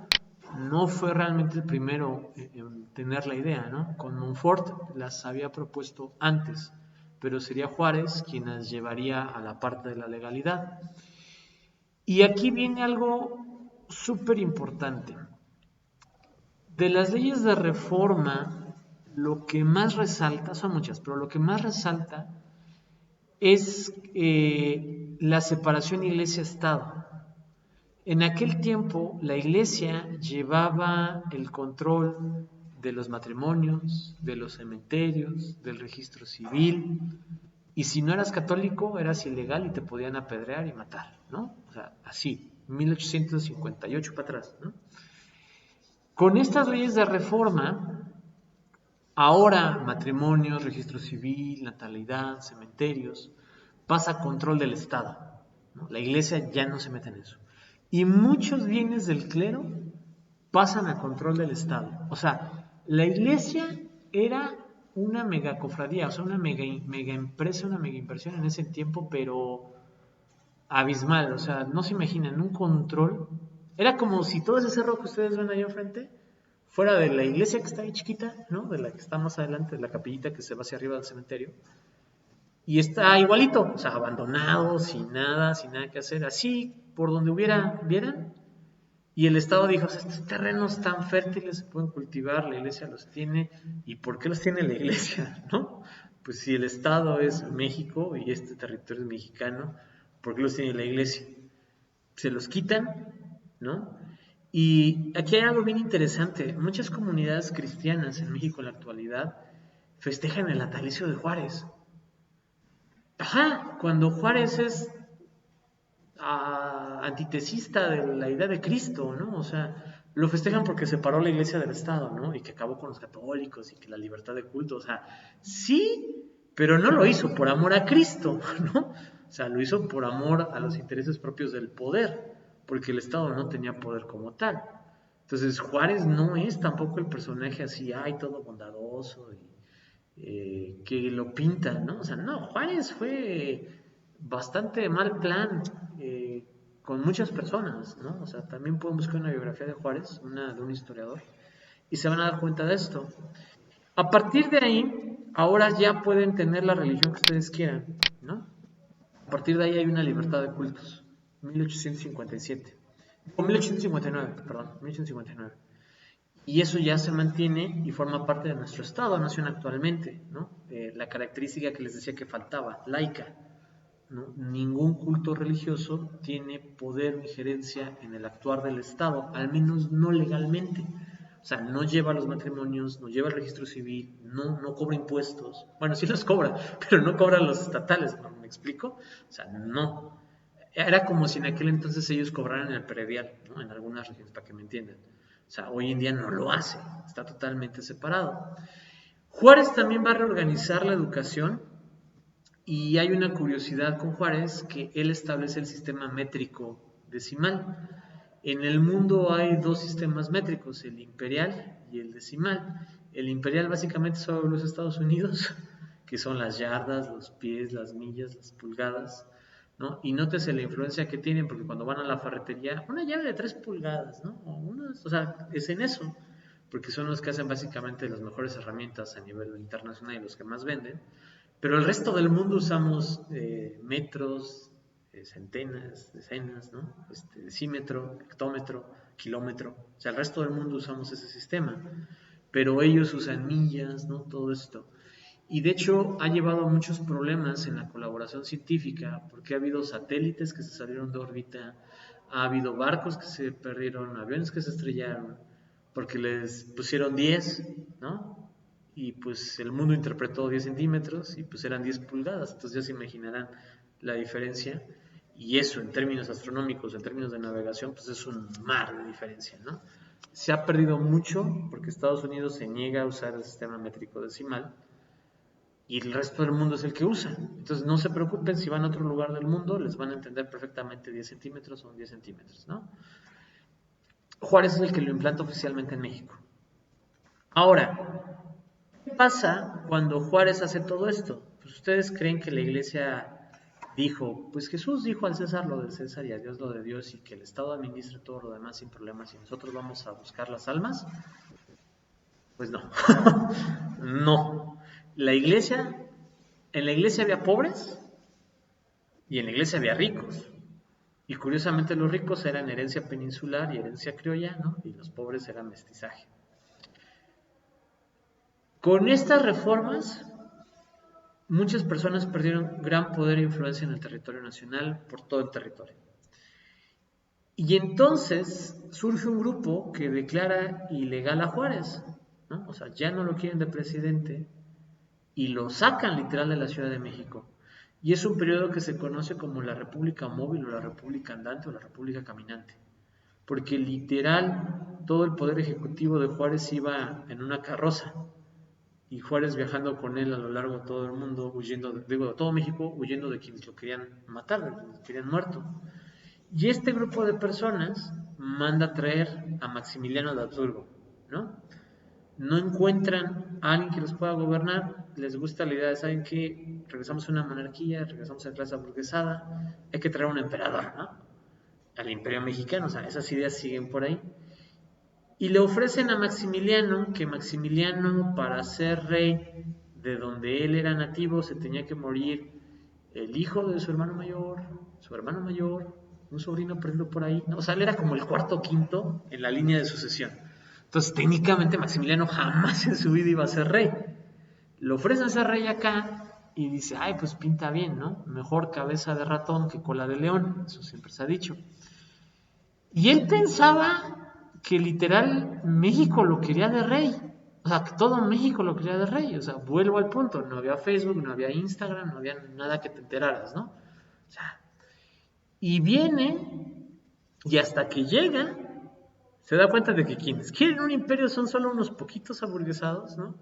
no fue realmente el primero en tener la idea, ¿no? Con Montfort las había propuesto antes, pero sería Juárez quien las llevaría a la parte de la legalidad. Y aquí viene algo súper importante. De las leyes de reforma, lo que más resalta, son muchas, pero lo que más resalta es la separación iglesia-estado. En aquel tiempo la iglesia llevaba el control de los matrimonios, de los cementerios, del registro civil, y si no eras católico eras ilegal y te podían apedrear y matar, ¿no? O sea, así, 1858 para atrás, ¿no? Con estas leyes de reforma, ahora matrimonios, registro civil, natalidad, cementerios, pasa a control del Estado, ¿no? La iglesia ya no se mete en eso. Y muchos bienes del clero pasan a control del Estado. O sea, la iglesia era una mega cofradía, o sea, una mega empresa, una mega inversión en ese tiempo, pero abismal. O sea, no se imaginan un control. Era como si todo ese cerro que ustedes ven ahí enfrente fuera de la iglesia que está ahí chiquita, ¿no? De la que está más adelante, de la capillita que se va hacia arriba del cementerio. Y está igualito, o sea, abandonado, sin nada que hacer, así por donde vieran. Y el Estado dijo, o sea, estos terrenos tan fértiles se pueden cultivar, la iglesia los tiene. ¿Y por qué los tiene la iglesia? ¿No? Pues si el Estado es México y este territorio es mexicano, ¿por qué los tiene la iglesia? Se los quitan, ¿no? Y aquí hay algo bien interesante. Muchas comunidades cristianas en México en la actualidad festejan el natalicio de Juárez. Ajá, cuando Juárez es antitesista de la idea de Cristo, ¿no? O sea, lo festejan porque separó la iglesia del Estado, ¿no? Y que acabó con los católicos y que la libertad de culto, o sea, sí, pero no lo hizo por amor a Cristo, ¿no? O sea, lo hizo por amor a los intereses propios del poder, porque el Estado no tenía poder como tal. Entonces, Juárez no es tampoco el personaje así, ay, todo bondadoso y que lo pintan, ¿no? O sea, no, Juárez fue bastante mal plan con muchas personas, ¿no? O sea, también pueden buscar una biografía de Juárez, de un historiador, y se van a dar cuenta de esto. A partir de ahí, ahora ya pueden tener la religión que ustedes quieran, ¿no? A partir de ahí hay una libertad de cultos, 1857, o 1859, perdón, 1859. Y eso ya se mantiene y forma parte de nuestro Estado-nación actualmente, ¿no? La característica que les decía que faltaba, laica, ¿no? Ningún culto religioso tiene poder o injerencia en el actuar del Estado, al menos no legalmente. O sea, no lleva los matrimonios, no lleva el registro civil, no cobra impuestos. Bueno, sí los cobra, pero no cobra los estatales, ¿no? ¿Me explico? O sea, no. Era como si en aquel entonces ellos cobraran el predial, ¿no? En algunas regiones, para que me entiendan. O sea, hoy en día no lo hace, está totalmente separado. Juárez también va a reorganizar la educación y hay una curiosidad con Juárez que él establece el sistema métrico decimal. En el mundo hay dos sistemas métricos, el imperial y el decimal. El imperial básicamente son los Estados Unidos, que son las yardas, los pies, las millas, las pulgadas, ¿no? Y nótese la influencia que tienen, porque cuando van a la ferretería, una llave de 3 pulgadas, ¿no? O sea, es en eso, porque son los que hacen básicamente las mejores herramientas a nivel internacional y los que más venden. Pero el resto del mundo usamos metros, centenas, decenas, ¿no? Decímetro, hectómetro, kilómetro. O sea, el resto del mundo usamos ese sistema. Pero ellos usan millas, ¿no? Todo esto. Y de hecho ha llevado a muchos problemas en la colaboración científica, porque ha habido satélites que se salieron de órbita, ha habido barcos que se perdieron, aviones que se estrellaron, porque les pusieron 10, ¿no? Y pues el mundo interpretó 10 centímetros y pues eran 10 pulgadas, entonces ya se imaginarán la diferencia. Y eso en términos astronómicos, en términos de navegación, pues es un mar de diferencia, ¿no? Se ha perdido mucho porque Estados Unidos se niega a usar el sistema métrico decimal y el resto del mundo es el que usa. Entonces no se preocupen si van a otro lugar del mundo, les van a entender perfectamente 10 centímetros son 10 centímetros, ¿no? Juárez es el que lo implanta oficialmente en México. Ahora, ¿qué pasa cuando Juárez hace todo esto? Pues ustedes creen que la iglesia dijo, pues Jesús dijo al César lo del César y a Dios lo de Dios y que el Estado administre todo lo demás sin problemas y nosotros vamos a buscar las almas. Pues no, no. La iglesia, en la iglesia había pobres y en la iglesia había ricos. Y curiosamente los ricos eran herencia peninsular y herencia criolla, ¿no? Y los pobres eran mestizaje. Con estas reformas, muchas personas perdieron gran poder e influencia en el territorio nacional por todo el territorio. Y entonces surge un grupo que declara ilegal a Juárez, ¿no? O sea, ya no lo quieren de presidente y lo sacan literal de la Ciudad de México. Y es un periodo que se conoce como la República Móvil o la República Andante o la República Caminante. Porque literal todo el poder ejecutivo de Juárez iba en una carroza y Juárez viajando con él a lo largo de todo el mundo, huyendo, de todo México, huyendo de quienes lo querían matar, de quienes lo querían muerto. Y este grupo de personas manda a traer a Maximiliano de Habsburgo, ¿no? No encuentran a alguien que los pueda gobernar, les gusta la idea de, ¿saben qué? Regresamos a una monarquía, regresamos a la clase burguesada, hay que traer un emperador, ¿no? Al imperio mexicano, o sea, esas ideas siguen por ahí. Y le ofrecen a Maximiliano que Maximiliano, para ser rey de donde él era nativo, se tenía que morir el hijo de su hermano mayor, un sobrino perdido por ahí. No, o sea, él era como el cuarto o quinto en la línea de sucesión. Entonces, técnicamente, Maximiliano jamás en su vida iba a ser rey. Le ofrecen a ser rey acá y dice, ay, pues pinta bien, ¿no? Mejor cabeza de ratón que cola de león, eso siempre se ha dicho. Y él pensaba que literal México lo quería de rey. O sea, que todo México lo quería de rey. O sea, vuelvo al punto, no había Facebook, no había Instagram, no había nada que te enteraras, ¿no? O sea, y viene y hasta que llega, se da cuenta de que quienes quieren un imperio son solo unos poquitos aburguesados, ¿no?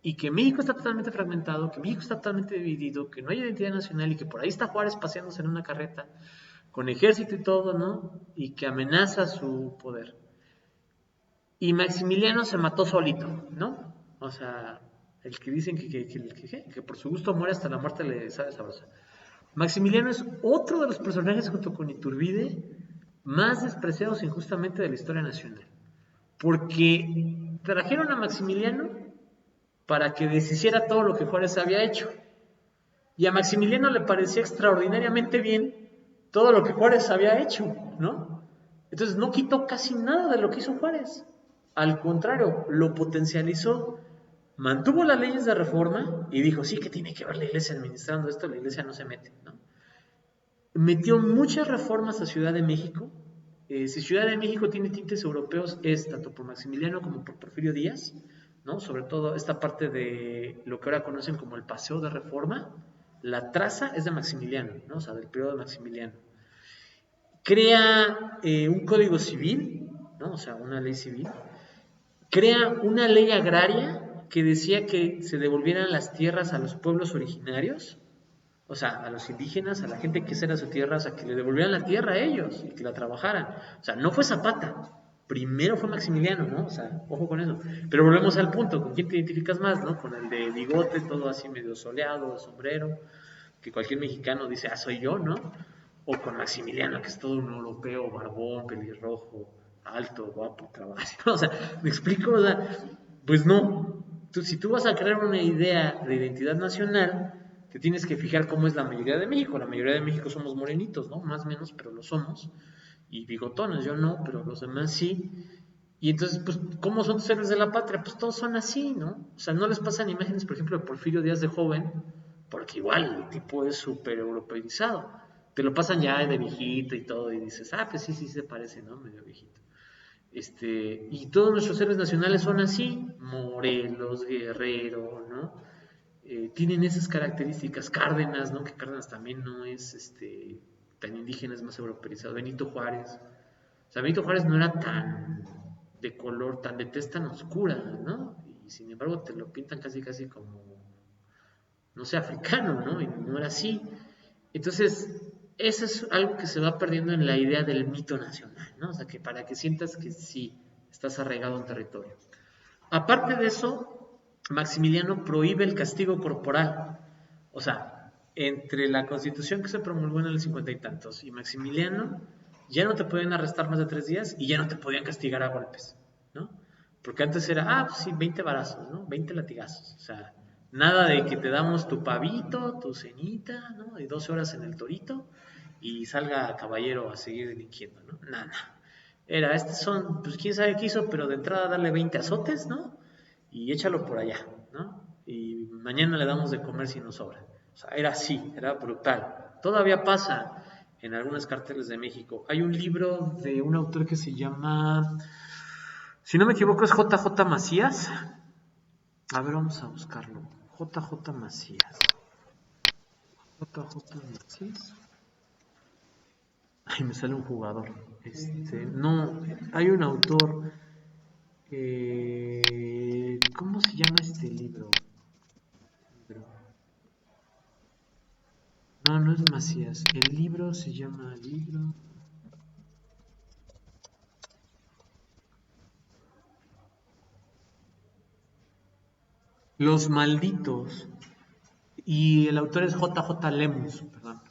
Y que México está totalmente fragmentado, que México está totalmente dividido, que no hay identidad nacional y que por ahí está Juárez paseándose en una carreta con ejército y todo, ¿no? Y que amenaza su poder. Y Maximiliano se mató solito, ¿no? O sea, el que dicen que por su gusto muere hasta la muerte le sabe sabrosa. Maximiliano es otro de los personajes junto con Iturbide más despreciados injustamente de la historia nacional. Porque trajeron a Maximiliano para que deshiciera todo lo que Juárez había hecho. Y a Maximiliano le parecía extraordinariamente bien todo lo que Juárez había hecho, ¿no? Entonces no quitó casi nada de lo que hizo Juárez. Al contrario, lo potencializó. Mantuvo las leyes de reforma y dijo, sí, que tiene que ver la iglesia administrando esto, la iglesia no se mete, ¿no? Metió muchas reformas a Ciudad de México. Si Ciudad de México tiene tintes europeos, es tanto por Maximiliano como por Porfirio Díaz, ¿no? Sobre todo esta parte de lo que ahora conocen como el Paseo de Reforma, la traza es de Maximiliano, ¿no? O sea, del periodo de Maximiliano. crea un código civil, ¿no? O sea, una ley civil, crea una ley agraria que decía que se devolvieran las tierras a los pueblos originarios, o sea, a los indígenas, a la gente que esa era su tierra, o sea, que le devolvieran la tierra a ellos y que la trabajaran. O sea, no fue Zapata, primero fue Maximiliano, ¿no? O sea, ojo con eso. Pero volvemos al punto, ¿con quién te identificas más, no? Con el de bigote, todo así medio soleado, sombrero, que cualquier mexicano dice, ah, soy yo, ¿no? O con Maximiliano, que es todo un europeo, barbón, pelirrojo, alto, guapo, trabaja. O sea, ¿me explico? O sea, pues no. Si tú vas a crear una idea de identidad nacional, te tienes que fijar cómo es la mayoría de México. La mayoría de México somos morenitos, ¿no? Más o menos, pero lo somos. Y bigotones, yo no, pero los demás sí. Y entonces, pues, ¿cómo son tus héroes de la patria? Pues todos son así, ¿no? O sea, no les pasan imágenes, por ejemplo, de Porfirio Díaz de joven, porque igual el tipo es súper europeizado. Te lo pasan ya de viejito y todo, y dices, ah, pues sí, sí se parece, ¿no? Medio viejito. Y todos nuestros héroes nacionales son así, Morelos, Guerrero, ¿no? Tienen esas características, Cárdenas, ¿no? Que Cárdenas también no es tan indígena, es más europeizado. Benito Juárez. O sea, Benito Juárez no era tan de color, tan de tez tan oscura, ¿no? Y sin embargo te lo pintan casi casi como, no sé, africano, ¿no? Y no era así. Entonces, eso es algo que se va perdiendo en la idea del mito nacional, ¿no? O sea, que para que sientas que sí, estás arraigado a un territorio. Aparte de eso, Maximiliano prohíbe el castigo corporal. O sea, entre la constitución que se promulgó en el 50 y tantos y Maximiliano, ya no te podían arrestar más de 3 días y ya no te podían castigar a golpes, ¿no? Porque antes era, ah, pues sí, 20 varazos, ¿no? 20 latigazos. O sea, nada de que te damos tu pavito, tu cenita, ¿no? Y 12 horas en el torito y salga caballero a seguir delinquiendo, ¿no? Nada. Era, estos son, pues quién sabe qué hizo, pero de entrada darle 20 azotes, ¿no? Y échalo por allá, ¿no? Y mañana le damos de comer si nos sobra. O sea, era así, era brutal. Todavía pasa en algunas carteles de México. Hay un libro de un autor que se llama, si no me equivoco, es JJ Macías. A ver, vamos a buscarlo. JJ Macías. JJ Macías. Ay, me sale un jugador. No, hay un autor. ¿Cómo se llama este libro? No, no es Macías. El libro se llama libro. Los Malditos. Y el autor es JJ Lemus, perdón.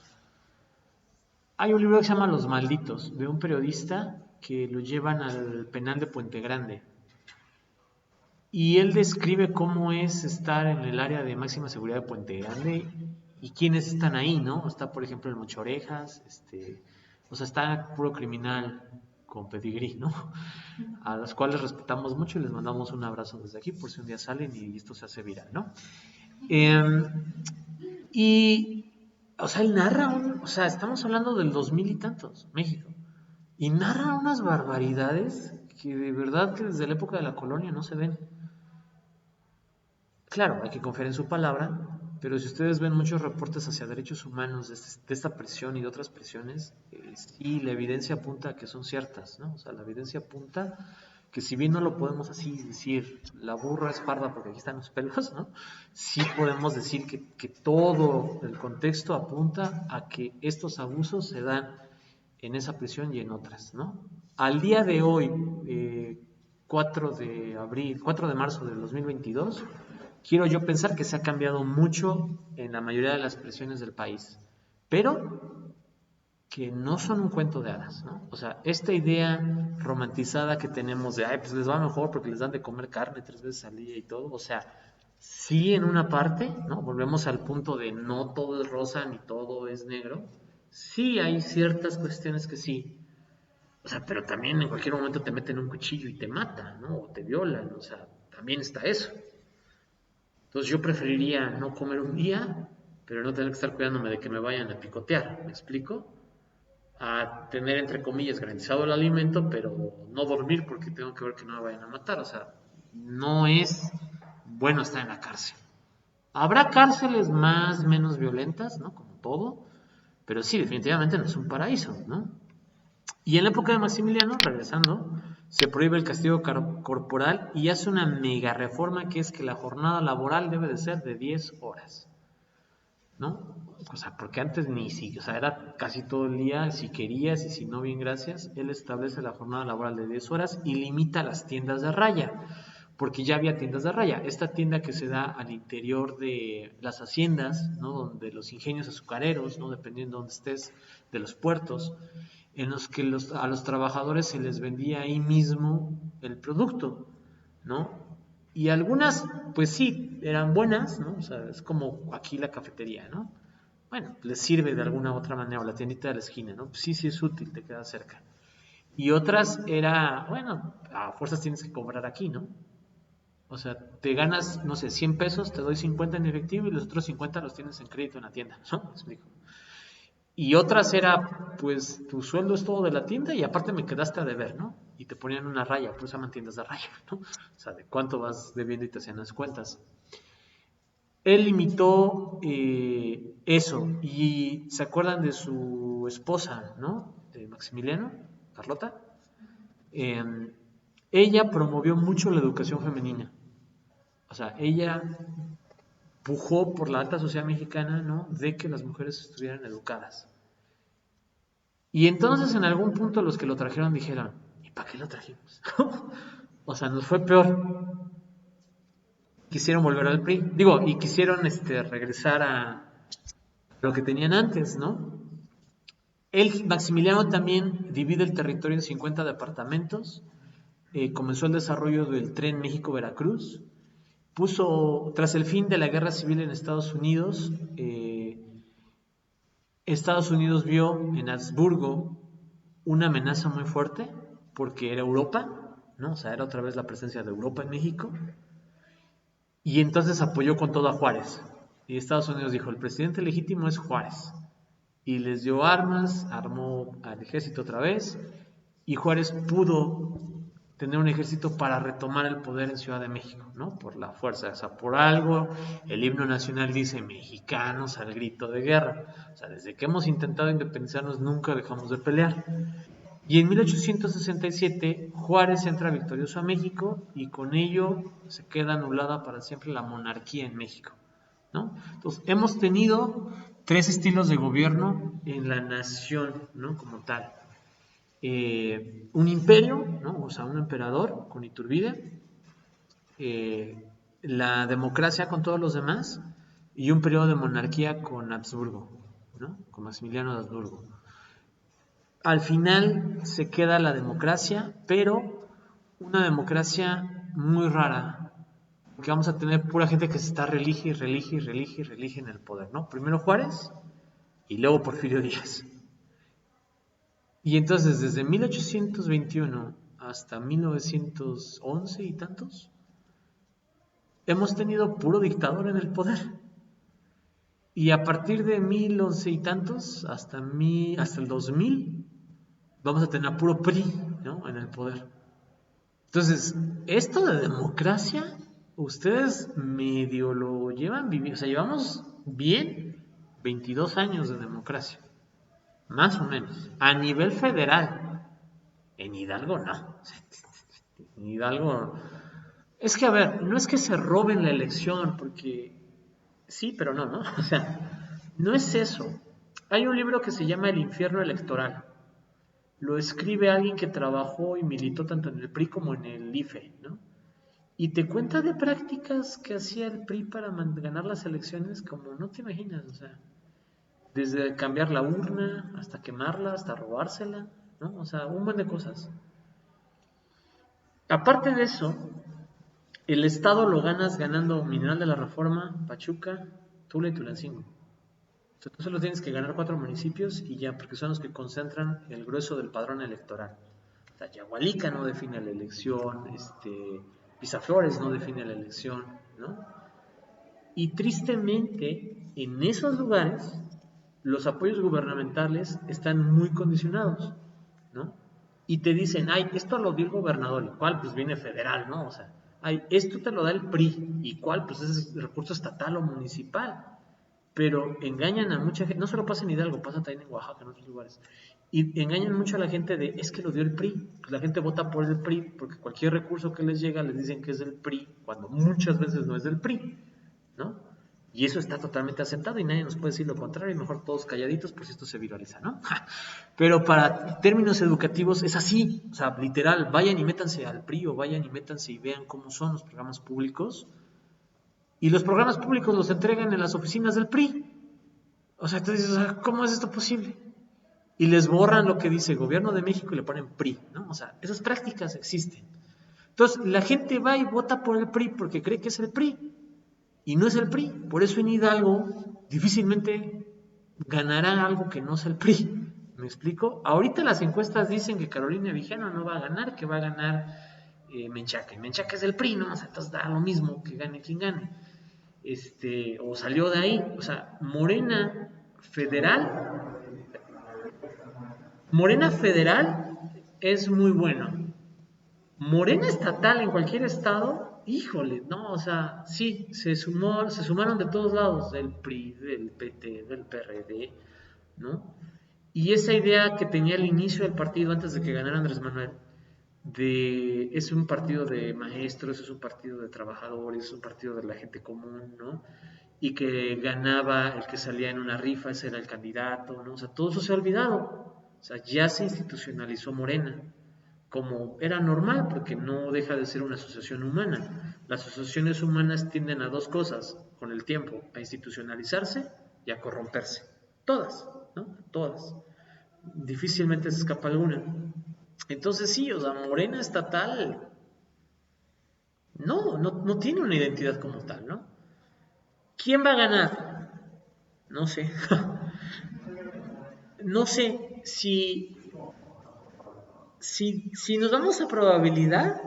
Hay un libro que se llama Los Malditos, de un periodista que lo llevan al penal de Puente Grande. Y él describe cómo es estar en el área de máxima seguridad de Puente Grande y quiénes están ahí, ¿no? Está, por ejemplo, el Mocho Orejas, o sea, está puro criminal con pedigrí, ¿no? A los cuales respetamos mucho y les mandamos un abrazo desde aquí por si un día salen y esto se hace viral, ¿no? Y, o sea, él narra, o sea, estamos hablando del 2000 y tantos, México, y narra unas barbaridades que de verdad que desde la época de la colonia no se ven. Claro, hay que confiar en su palabra, pero si ustedes ven muchos reportes hacia derechos humanos de esta presión y de otras presiones, sí, la evidencia apunta a que son ciertas, ¿no? O sea, la evidencia apunta que si bien no lo podemos así decir, la burra es parda porque aquí están los pelos, ¿no? Sí podemos decir que todo el contexto apunta a que estos abusos se dan en esa prisión y en otras, ¿no? Al día de hoy, 4 de abril, 4 de marzo del 2022, quiero yo pensar que se ha cambiado mucho en la mayoría de las presiones del país, pero que no son un cuento de hadas, ¿no? O sea, esta idea romantizada que tenemos de, ay, pues les va mejor porque les dan de comer carne 3 veces al día y todo, o sea, sí en una parte, ¿no? Volvemos al punto de no todo es rosa ni todo es negro, sí hay ciertas cuestiones que sí, o sea, pero también en cualquier momento te meten un cuchillo y te matan, ¿no? O te violan, o sea, también está eso. Entonces yo preferiría no comer un día, pero no tener que estar cuidándome de que me vayan a picotear, ¿me explico? A tener, entre comillas, garantizado el alimento, pero no dormir porque tengo que ver que no me vayan a matar. O sea, no es bueno estar en la cárcel. Habrá cárceles más, menos violentas, ¿no? Como todo, pero sí, definitivamente no es un paraíso, ¿no? Y en la época de Maximiliano, regresando, se prohíbe el castigo corporal y hace una mega reforma que es que la jornada laboral debe de ser de 10 horas, ¿no? O sea, porque antes ni si, o sea, era casi todo el día, si querías y si no, bien, gracias. Él establece la jornada laboral de 10 horas y limita las tiendas de raya, porque ya había tiendas de raya. Esta tienda que se da al interior de las haciendas, ¿no? Donde los ingenios azucareros, ¿no? Dependiendo de donde estés, de los puertos, en los que a los trabajadores se les vendía ahí mismo el producto, ¿no? Y algunas, pues sí, eran buenas, ¿no? O sea, es como aquí la cafetería, ¿no? Bueno, les sirve de alguna otra manera, o la tiendita de la esquina, ¿no? Pues sí, sí es útil, te queda cerca. Y otras era, bueno, a fuerzas tienes que cobrar aquí, ¿no? O sea, te ganas, no sé, 100 pesos, te doy 50 en efectivo y los otros 50 los tienes en crédito en la tienda, ¿no? ¿Me explico? Y otras era, pues, tu sueldo es todo de la tienda y aparte me quedaste a deber, ¿no? Y te ponían una raya, pues se llaman tiendas de raya, ¿no? O sea, de cuánto vas debiendo y te hacían las cuentas. Él limitó eso y se acuerdan de su esposa, ¿no? De Maximiliano, Carlota. Eh, Ella promovió mucho la educación femenina. O sea, ella pujó por la alta sociedad mexicana, ¿no? De que las mujeres estuvieran educadas. Y entonces en algún punto los que lo trajeron dijeron, ¿y para qué lo trajimos? O sea, nos fue peor. Quisieron volver al PRI. Digo, y quisieron regresar a lo que tenían antes, ¿no? Maximiliano también divide el territorio en 50 departamentos, comenzó el desarrollo del tren México-Veracruz, tras el fin de la guerra civil en Estados Unidos vio en Habsburgo una amenaza muy fuerte, porque era Europa, ¿no? O sea, era otra vez la presencia de Europa en México, y entonces apoyó con todo a Juárez. Y Estados Unidos dijo, el presidente legítimo es Juárez. Y les dio armas, armó al ejército otra vez, y Juárez pudo tener un ejército para retomar el poder en Ciudad de México, ¿no? Por la fuerza, o sea, por algo, el himno nacional dice mexicanos al grito de guerra. O sea, desde que hemos intentado independizarnos nunca dejamos de pelear. Y en 1867 Juárez entra victorioso a México y con ello se queda anulada para siempre la monarquía en México, ¿no? Entonces, hemos tenido tres estilos de gobierno en la nación, ¿no? Como tal. Un imperio, ¿no? O sea, un emperador con Iturbide, la democracia con todos los demás y un periodo de monarquía con Habsburgo, ¿no? Con Maximiliano de Habsburgo. Al final se queda la democracia, pero una democracia muy rara, porque vamos a tener pura gente que se está relige en el poder, ¿no? Primero Juárez y luego Porfirio Díaz. Y entonces desde 1821 hasta 1911 y tantos, hemos tenido puro dictador en el poder. Y a partir de 1011 y tantos hasta el 2000 vamos a tener a puro PRI, ¿no? En el poder. Entonces, esto de democracia, ustedes medio lo llevan viviendo, o sea, llevamos bien 22 años de democracia, más o menos, a nivel federal. En Hidalgo no. En Hidalgo, es que a ver, no es que se roben la elección, porque sí, pero no, ¿no? O sea, no es eso. Hay un libro que se llama El infierno electoral. Lo escribe alguien que trabajó y militó tanto en el PRI como en el IFE, ¿no? Y te cuenta de prácticas que hacía el PRI para ganar las elecciones como no te imaginas, o sea, desde cambiar la urna hasta quemarla, hasta robársela, ¿no? O sea, un buen de cosas. Aparte de eso, el Estado lo ganas ganando Mineral de la Reforma, Pachuca, Tula y Tulancingo. O sea, tú solo tienes que ganar 4 municipios y ya, porque son los que concentran el grueso del padrón electoral. O sea, Yahualica no define la elección, Pisaflores no define la elección, ¿no? Y tristemente, en esos lugares, los apoyos gubernamentales están muy condicionados, ¿no? Y te dicen, ay, esto lo dio el gobernador, ¿y cuál? Pues viene federal, ¿no? O sea, ay, esto te lo da el PRI, ¿y cuál? Pues es recurso estatal o municipal. Pero engañan a mucha gente, no solo pasa en Hidalgo, pasa también en Oaxaca, en otros lugares. Y engañan mucho a la gente de, es que lo dio el PRI. Pues la gente vota por el PRI porque cualquier recurso que les llega les dicen que es del PRI, cuando muchas veces no es del PRI, ¿no? Y eso está totalmente aceptado y nadie nos puede decir lo contrario, y mejor todos calladitos por si esto se viraliza, ¿no? Pero para términos educativos es así, o sea, literal, vayan y métanse al PRI o vayan y métanse y vean cómo son los programas públicos. Y los programas públicos los entregan en las oficinas del PRI. O sea, entonces, ¿cómo es esto posible? Y les borran lo que dice Gobierno de México y le ponen PRI, ¿no? O sea, esas prácticas existen. Entonces, la gente va y vota por el PRI porque cree que es el PRI y no es el PRI. Por eso en Hidalgo difícilmente ganará algo que no sea el PRI. ¿Me explico? Ahorita las encuestas dicen que Carolina Vijano no va a ganar, que va a ganar Menchaca. Y Menchaca es del PRI, ¿no? O sea, entonces da lo mismo que gane quien gane. O salió de ahí. O sea, Federal, Morena Federal es muy bueno. Morena estatal en cualquier estado, híjole, no, o sea, sí, se sumaron de todos lados, del PRI, del PT, del PRD, ¿no? Y esa idea que tenía el inicio del partido antes de que ganara Andrés Manuel, de es un partido de maestros, es un partido de trabajadores, es un partido de la gente común, ¿no? Y que ganaba el que salía en una rifa, ese era el candidato, ¿no? O sea, todo eso se ha olvidado. O sea, ya se institucionalizó Morena, como era normal, porque no deja de ser una asociación humana. Las asociaciones humanas tienden a dos cosas con el tiempo, a institucionalizarse y a corromperse. Todas, ¿no? Todas. Difícilmente se escapa alguna. Entonces sí, o sea, Morena estatal no tiene una identidad como tal, ¿no? ¿Quién va a ganar? No sé. No sé si nos damos a probabilidad,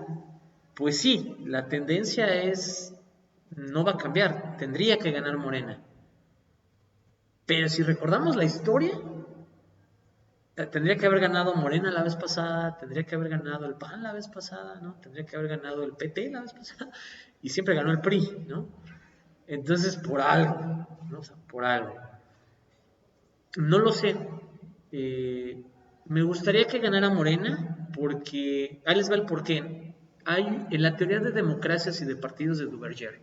pues sí, la tendencia es, no va a cambiar, tendría que ganar Morena. Pero si recordamos la historia, tendría que haber ganado Morena la vez pasada, tendría que haber ganado el PAN la vez pasada, ¿no? Tendría que haber ganado el PT la vez pasada, y siempre ganó el PRI, ¿no? Entonces, por algo, ¿no? O sea, por algo. No lo sé. Me gustaría que ganara Morena, porque ahí les va el porqué. Hay, en la teoría de democracias y de partidos de Duverger,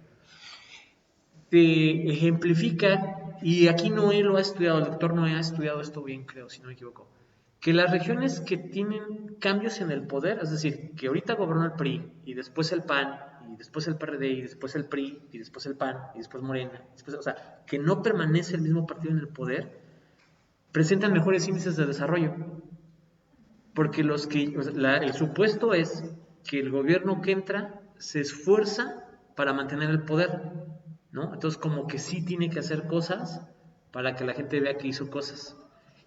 te ejemplifica, y aquí Noé lo ha estudiado, el doctor Noé ha estudiado esto bien, creo, si no me equivoco, que las regiones que tienen cambios en el poder, es decir, que ahorita gobernó el PRI, y después el PAN, y después el PRD, y después el PRI, y después el PAN, y después Morena, después, o sea, que no permanece el mismo partido en el poder, presentan mejores índices de desarrollo. Porque o sea, el supuesto es que el gobierno que entra se esfuerza para mantener el poder, ¿no? Entonces como que sí tiene que hacer cosas para que la gente vea que hizo cosas.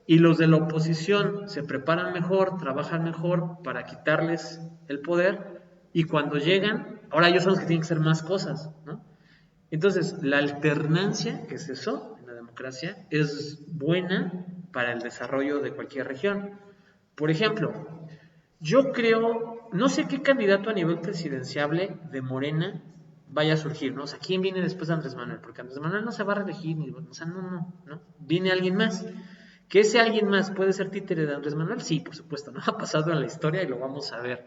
Y los de la oposición se preparan mejor, trabajan mejor para quitarles el poder, y cuando llegan, ahora ellos son los que tienen que hacer más cosas, ¿no? Entonces, la alternancia, que es eso en la democracia, es buena para el desarrollo de cualquier región. Por ejemplo, yo creo, no sé qué candidato a nivel presidenciable de Morena vaya a surgir, ¿no? O sea, ¿quién viene después de Andrés Manuel? Porque Andrés Manuel no se va a reelegir, o sea, no. Viene alguien más. ¿Que ese alguien más puede ser títere de Andrés Manuel? Sí, por supuesto, ¿no? Ha pasado en la historia y lo vamos a ver.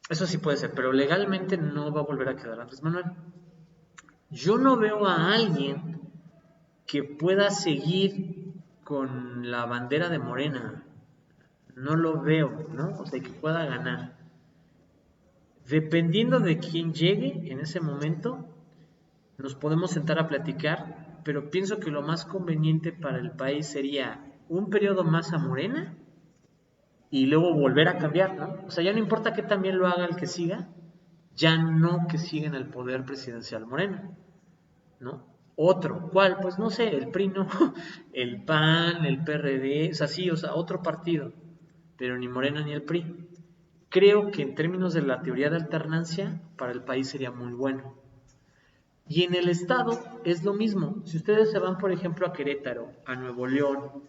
Eso sí puede ser, pero legalmente no va a volver a quedar Andrés Manuel. Yo no veo a alguien que pueda seguir con la bandera de Morena. No lo veo, ¿no? O sea, que pueda ganar. Dependiendo de quién llegue en ese momento, nos podemos sentar a platicar, pero pienso que lo más conveniente para el país sería un periodo más a Morena y luego volver a cambiar, ¿no? O sea, ya no importa que también lo haga el que siga, ya no que siga en el poder presidencial Morena, ¿no? Otro, ¿cuál? Pues no sé, el PRI no, el PAN, el PRD, o sea, sí, o sea, otro partido, pero ni Morena ni el PRI. Creo que en términos de la teoría de alternancia, para el país sería muy bueno. Y en el estado es lo mismo. Si ustedes se van, por ejemplo, a Querétaro, a Nuevo León,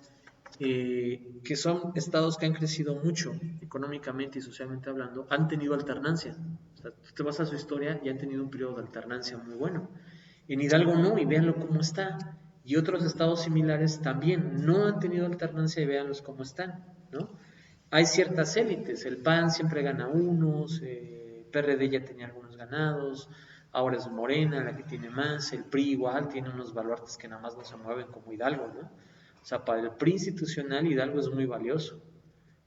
que son estados que han crecido mucho económicamente y socialmente hablando, han tenido alternancia. O sea, tú te vas a su historia y han tenido un periodo de alternancia muy bueno. En Hidalgo no, y véanlo cómo está. Y otros estados similares también no han tenido alternancia y véanlos cómo están. hay ciertas élites. El PAN siempre gana unos, PRD ya tenía algunos ganados, ahora es Morena la que tiene más, el PRI igual tiene unos baluartes que nada más no se mueven como Hidalgo, ¿no? O sea, para el PRI institucional Hidalgo es muy valioso.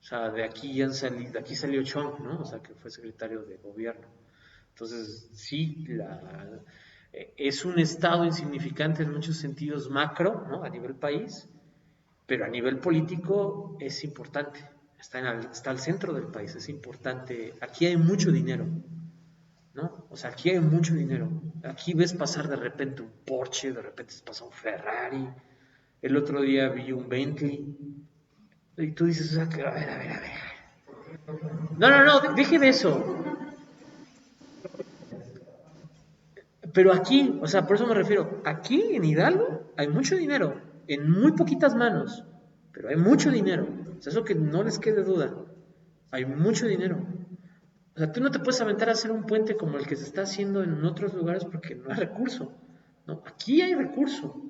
O sea, de aquí salió Chong, ¿no? O sea, que fue secretario de gobierno. Entonces, sí, es un estado insignificante en muchos sentidos macro, ¿no? A nivel país, pero a nivel político es importante. Está al centro del país, es importante. Aquí hay mucho dinero, ¿no? O sea, aquí hay mucho dinero. Aquí ves pasar de repente un Porsche, de repente pasa un Ferrari. El otro día vi un Bentley. Y tú dices, o sea, a ver. No, no, no, deje de eso. Pero aquí, o sea, por eso me refiero, aquí en Hidalgo hay mucho dinero, en muy poquitas manos, pero hay mucho dinero. O sea, eso que no les quede duda, hay mucho dinero. O sea, tú no te puedes aventar a hacer un puente como el que se está haciendo en otros lugares porque no hay recurso, ¿no? Aquí hay recurso,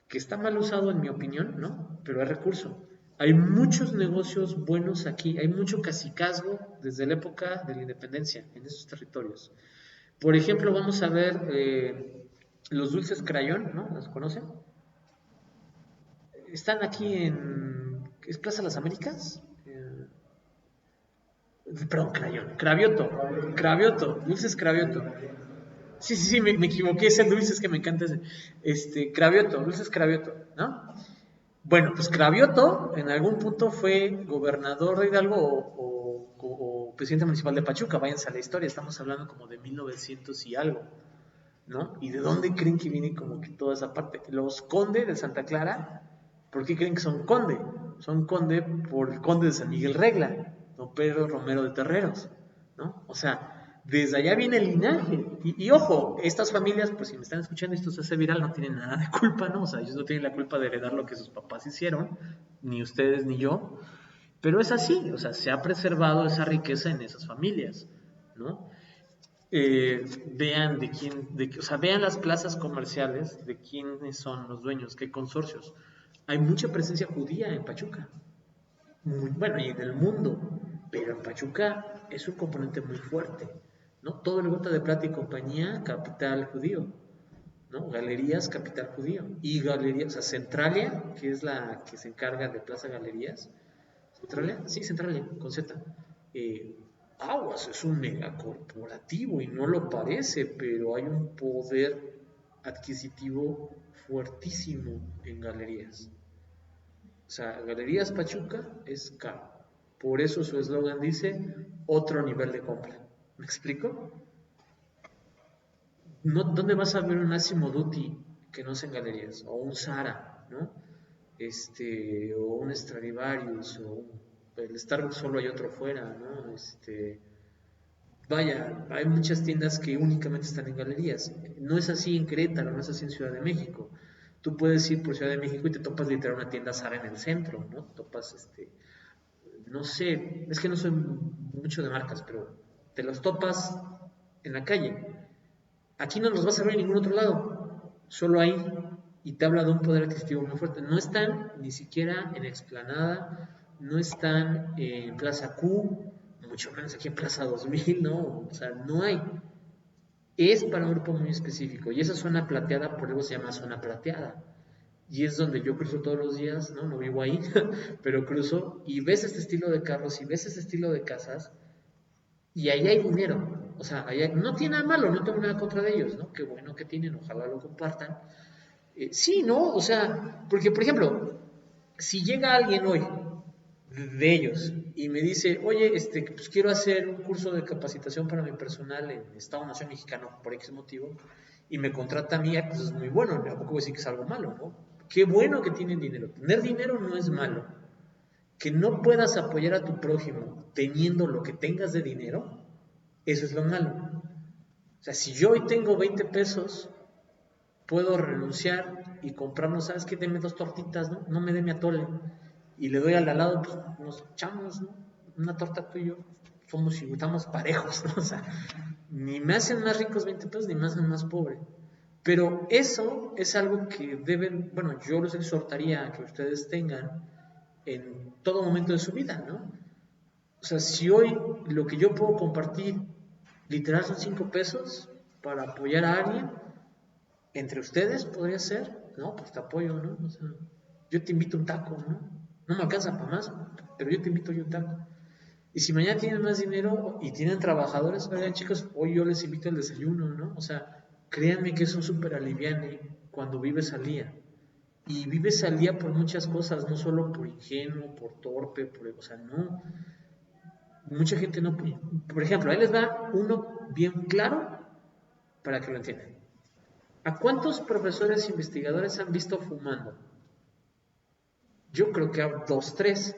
que está mal usado en mi opinión, ¿no? Pero hay recurso. Hay muchos negocios buenos aquí, hay mucho cacicazgo desde la época de la independencia en esos territorios. Por ejemplo, vamos a ver los dulces crayón, ¿no? ¿Los conocen? Están aquí en... ¿Es Plaza Las Américas? Perdón, crayón. Cravioto. Dulces Cravioto. Sí, sí, sí, me equivoqué. Es el dulces que me encanta ese. Cravioto, dulces Cravioto, ¿no? Bueno, pues Cravioto en algún punto fue gobernador de Hidalgo o presidente municipal de Pachuca. Váyanse a la historia. Estamos hablando como de 1900 y algo. ¿No? ¿Y de dónde creen que viene como que toda esa parte? Los conde de Santa Clara, ¿por qué creen que son conde? Son conde por el conde de San Miguel Regla, don Pedro Romero de Terreros, ¿no? O sea, desde allá viene el linaje. Y ojo, estas familias, pues si me están escuchando esto se hace viral, no tienen nada de culpa, ¿no? O sea, ellos no tienen la culpa de heredar lo que sus papás hicieron, ni ustedes ni yo, pero es así, o sea, se ha preservado esa riqueza en esas familias, ¿no? Vean o sea, vean las plazas comerciales de quiénes son los dueños, qué consorcios. Hay mucha presencia judía en Pachuca, bueno, y en el mundo, pero en Pachuca es un componente muy fuerte, ¿no? Todo el Gota de Plata y compañía, capital judío, ¿no? Galerías, capital judío. Y galerías, o sea, Centralia, que es la que se encarga de Plaza Galerías, ¿Centralia? Sí, Centralia, con Z. Eh, Aguas es un megacorporativo y no lo parece, pero hay un poder adquisitivo fuertísimo en galerías. O sea, Galerías Pachuca es caro. Por eso su eslogan dice otro nivel de compra. ¿Me explico? No, ¿dónde vas a ver un Massimo Dutti que no sea en galerías? O un Zara, ¿no? O un Stradivarius, el Starbucks solo hay otro fuera, ¿no? Vaya, hay muchas tiendas que únicamente están en galerías. No es así en Querétaro, no es así en Ciudad de México. Tú puedes ir por Ciudad de México y te topas literal una tienda Zara en el centro, ¿no? Topas, no sé, es que no soy mucho de marcas, pero te los topas en la calle. Aquí no los vas a ver en ningún otro lado, solo ahí. Y te habla de un poder adquisitivo muy fuerte. No están ni siquiera en Explanada, no están en Plaza Q, mucho menos aquí en Plaza 2000, ¿no? O sea, no hay. Es para un grupo muy específico. Y esa zona plateada, por algo se llama zona plateada. Y es donde yo cruzo todos los días, ¿no? No vivo ahí, pero cruzo y ves este estilo de carros y ves este estilo de casas y ahí hay dinero. O sea, no tiene nada malo, no tengo nada contra de ellos, ¿no? Qué bueno que tienen, ojalá lo compartan. Sí, ¿no? O sea, porque por ejemplo, si llega alguien hoy de ellos y me dice, oye, pues quiero hacer un curso de capacitación para mi personal en Estado Nación Mexicano por X motivo y me contrata a mí, pues es muy bueno, tampoco voy a decir que es algo malo, ¿no? Qué bueno que tienen dinero. Tener dinero no es malo. Que no puedas apoyar a tu prójimo teniendo lo que tengas de dinero, eso es lo malo. O sea, si yo hoy tengo 20 pesos, puedo renunciar y comprarnos, ¿sabes qué? Deme dos tortitas, ¿no? No me dé mi atole. Y le doy al de al lado, pues nos echamos, ¿no? Una torta tú y yo. Somos y estamos parejos, ¿no? O sea, ni me hacen más ricos 20 pesos, ni me hacen más pobre. Pero eso es algo que yo los exhortaría a que ustedes tengan en todo momento de su vida, ¿no? O sea, si hoy lo que yo puedo compartir literal son 5 pesos para apoyar a alguien, entre ustedes podría ser, no, pues te apoyo, ¿no? O sea, yo te invito a un taco, ¿no? No me alcanza para más, pero yo te invito a un taco. Y si mañana tienen más dinero y tienen trabajadores, oigan chicos, hoy yo les invito al desayuno, ¿no? O sea, créanme que es un súper aliviane cuando vives al día. Y vives al día por muchas cosas, no solo por ingenuo, por torpe, o sea, no. Mucha gente no. Por ejemplo, ahí les va uno bien claro para que lo entiendan. ¿A cuántos profesores e investigadores han visto fumando? Yo creo que a dos, tres.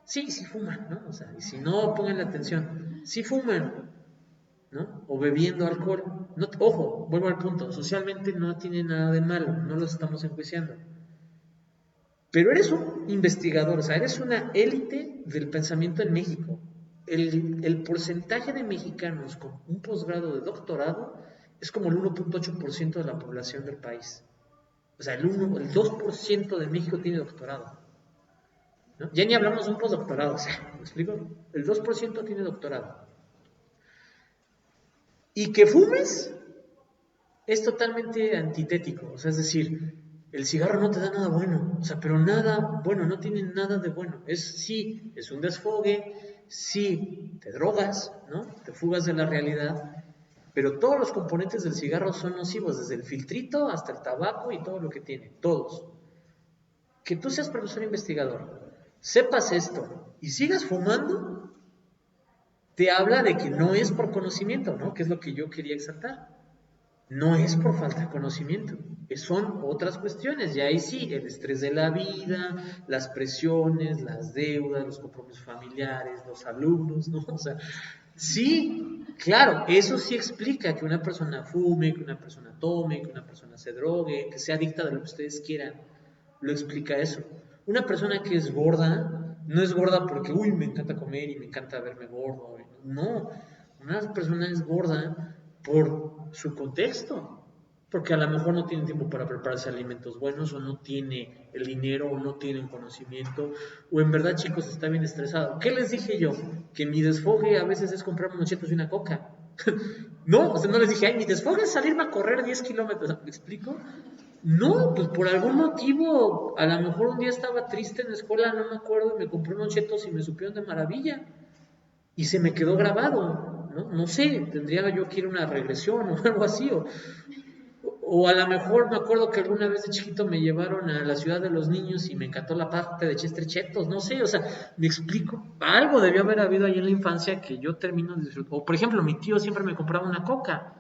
Sí, sí fuman, ¿no? O sea, y si no, pongan la atención. Sí fuman, ¿no? O bebiendo alcohol. No, ojo, vuelvo al punto. Socialmente no tiene nada de malo, no los estamos enjuiciando. Pero eres un investigador, o sea, eres una élite del pensamiento en México. El porcentaje de mexicanos con un posgrado de doctorado es como el 1.8% de la población del país. O sea, el 2% de México tiene doctorado, ¿no? Ya ni hablamos de un postdoctorado, o sea, ¿me explico? El 2% tiene doctorado. Y que fumes es totalmente antitético, o sea, es decir, el cigarro no te da nada bueno, o sea, pero nada bueno, no tiene nada de bueno. Sí, es un desfogue, sí, te drogas, ¿no? Te fugas de la realidad, pero todos los componentes del cigarro son nocivos, desde el filtrito hasta el tabaco y todo lo que tiene, todos. Que tú seas profesor investigador, sepas esto y sigas fumando, te habla de que no es por conocimiento, ¿no? Que es lo que yo quería exaltar. No es por falta de conocimiento, son otras cuestiones. Y ahí sí, el estrés de la vida, las presiones, las deudas, los compromisos familiares, los alumnos, ¿no? O sea, sí, claro, eso sí explica que una persona fume, que una persona tome, que una persona se drogue, que sea adicta de lo que ustedes quieran. Lo explica eso. Una persona que es gorda, no es gorda porque, uy, me encanta comer y me encanta verme gordo. No, una persona es gorda por su contexto, porque a lo mejor no tiene tiempo para prepararse alimentos buenos, o no tiene el dinero, o no tiene el conocimiento, o en verdad, chicos, está bien estresado. ¿Qué les dije yo? Que mi desfogue a veces es comprar unos chetos y una coca. No, o sea, no les dije, ay, mi desfogue es salirme a correr 10 kilómetros. ¿Me explico? No, pues por algún motivo, a lo mejor un día estaba triste en la escuela, no me acuerdo, y me compré unos chetos y me supieron de maravilla. Y se me quedó grabado, ¿no? No sé, tendría yo que ir a una regresión o algo así, o a lo mejor me acuerdo que alguna vez de chiquito me llevaron a la ciudad de los niños y me encantó la parte de Chester Chetos, no sé, o sea, me explico, algo debió haber habido ahí en la infancia que yo termino de disfrutar. O por ejemplo, mi tío siempre me compraba una coca,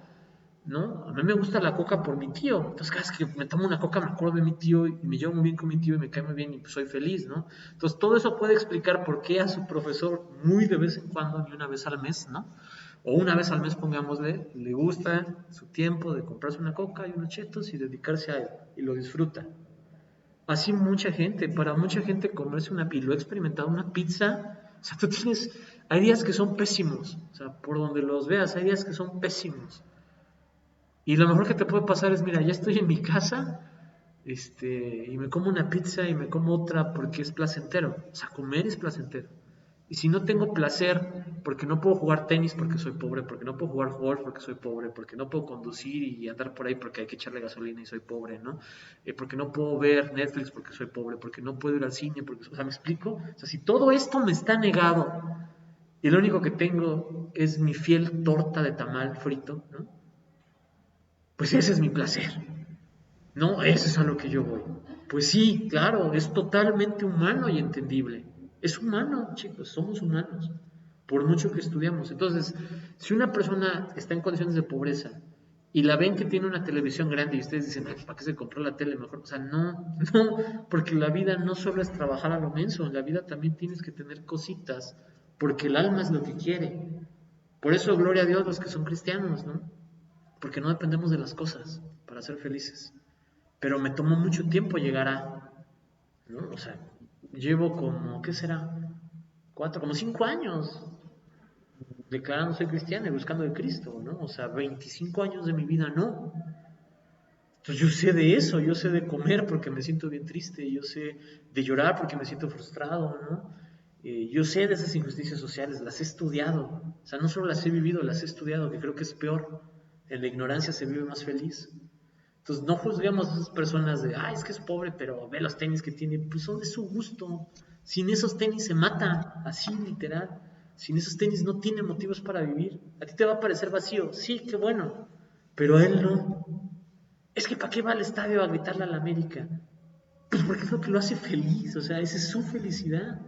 ¿no? A mí me gusta la coca por mi tío, entonces cada vez que me tomo una coca me acuerdo de mi tío y me llevo muy bien con mi tío y me cae muy bien y pues soy feliz, ¿no? Entonces todo eso puede explicar por qué a su profesor muy de vez en cuando, ni una vez al mes, ¿no? O una vez al mes, pongámosle, le gusta su tiempo de comprarse una coca y unos chetos y dedicarse a él y lo disfruta. Así mucha gente, para mucha gente comerse y lo he experimentado, una pizza, o sea, hay días que son pésimos, o sea, por donde los veas, hay días que son pésimos. Y lo mejor que te puede pasar es, mira, ya estoy en mi casa, y me como una pizza y me como otra porque es placentero. O sea, comer es placentero. Y si no tengo placer, porque no puedo jugar tenis porque soy pobre, porque no puedo jugar golf porque soy pobre, porque no puedo conducir y andar por ahí porque hay que echarle gasolina y soy pobre, ¿no? Porque no puedo ver Netflix porque soy pobre, porque no puedo ir al cine porque, o sea, ¿me explico? O sea, si todo esto me está negado y lo único que tengo es mi fiel torta de tamal frito, ¿no? Pues ese es mi placer. No, eso es a lo que yo voy. Pues sí, claro, es totalmente humano y entendible. Es humano, chicos, somos humanos, por mucho que estudiamos. Entonces, si una persona está en condiciones de pobreza y la ven que tiene una televisión grande y ustedes dicen, ay, ¿para qué se compró la tele mejor? O sea, no, no, porque la vida no solo es trabajar a lo menso, en la vida también tienes que tener cositas, porque el alma es lo que quiere. Por eso, gloria a Dios los que son cristianos, ¿no? Porque no dependemos de las cosas para ser felices. Pero me tomó mucho tiempo llegar a, ¿no? O sea, llevo como, ¿qué será? Como 5 años declarando soy cristiano y buscando de Cristo, ¿no? O sea, 25 años de mi vida no. Entonces yo sé de eso, yo sé de comer porque me siento bien triste, yo sé de llorar porque me siento frustrado, ¿no? Yo sé de esas injusticias sociales, las he estudiado, o sea, no solo las he vivido, las he estudiado, que creo que es peor. En la ignorancia se vive más feliz. Entonces, no juzguemos a esas personas de, es que es pobre, pero ve los tenis que tiene, pues son de su gusto. Sin esos tenis se mata, así literal. Sin esos tenis no tiene motivos para vivir. A ti te va a parecer vacío, sí, qué bueno, pero a él no. Es que ¿para qué va al estadio a gritarle a la América? Pues porque es lo que lo hace feliz, o sea, esa es su felicidad.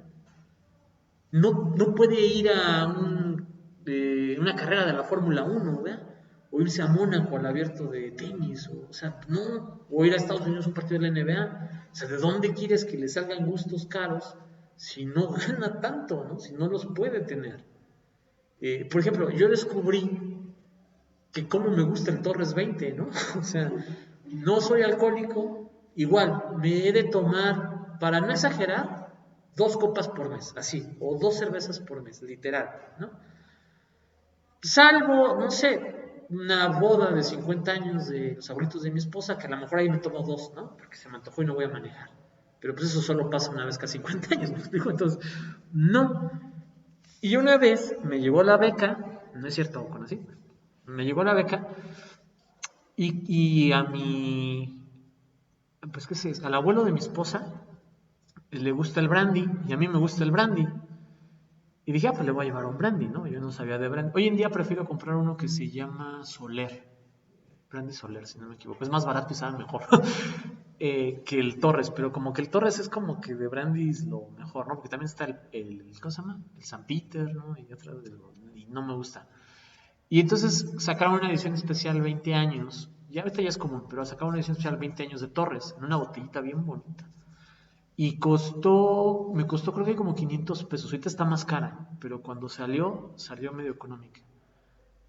No puede ir a una carrera de la Fórmula 1, ¿verdad? O irse a Mónaco al abierto de tenis, o sea, no, o ir a Estados Unidos a un partido de la NBA. O sea, ¿de dónde quieres que le salgan gustos caros si no gana tanto, ¿no? Si no los puede tener. Por ejemplo, yo descubrí que cómo me gusta el Torres 20, ¿no? O sea, no soy alcohólico, igual, me he de tomar, para no exagerar, 2 copas por mes, así, o 2 cervezas por mes, literal, ¿no? Salvo, no sé, una boda de 50 años de los abuelitos de mi esposa, que a lo mejor ahí me tomo 2, ¿no? Porque se me antojó y no voy a manejar. Pero pues eso solo pasa una vez cada 50 años, ¿me explico? Entonces, no. Y una vez me llegó la beca, no es cierto, conocí, me llegó la beca y a mi, pues qué sé, al abuelo de mi esposa le gusta el brandy y a mí me gusta el brandy. Y dije, pues le voy a llevar un brandy, ¿no? Yo no sabía de brandy. Hoy en día prefiero comprar uno que se llama Soler. Brandy Soler, si no me equivoco. Es más barato y sabe mejor que el Torres. Pero como que el Torres es como que de brandy es lo mejor, ¿no? Porque también está ¿cómo se llama? El San Peter, ¿no? Y otro, y no me gusta. Y entonces sacaron una edición especial 20 años. Ya ahorita ya es común, pero sacaron una edición especial 20 años de Torres. En una botellita bien bonita. Y me costó creo que como 500 pesos. Ahorita está más cara, pero cuando salió medio económica.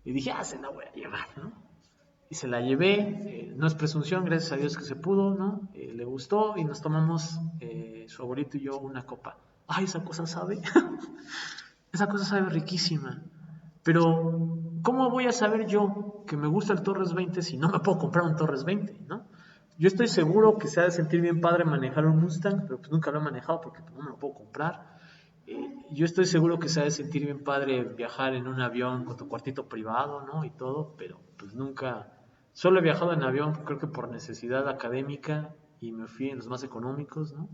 Y dije, se la voy a llevar, ¿no? Y se la llevé, no es presunción, gracias a Dios que se pudo, ¿no? Le gustó y nos tomamos, su abuelito y yo, una copa. Ay, esa cosa sabe, esa cosa sabe riquísima. Pero, ¿cómo voy a saber yo que me gusta el Torres 20 si no me puedo comprar un Torres 20, ¿no? Yo estoy seguro que se ha de sentir bien padre manejar un Mustang, pero pues nunca lo he manejado porque pues, no me lo puedo comprar. Yo estoy seguro que se ha de sentir bien padre viajar en un avión con tu cuartito privado, ¿no? Y todo, pero pues nunca. Solo he viajado en avión, creo que por necesidad académica y me fui en los más económicos, ¿no?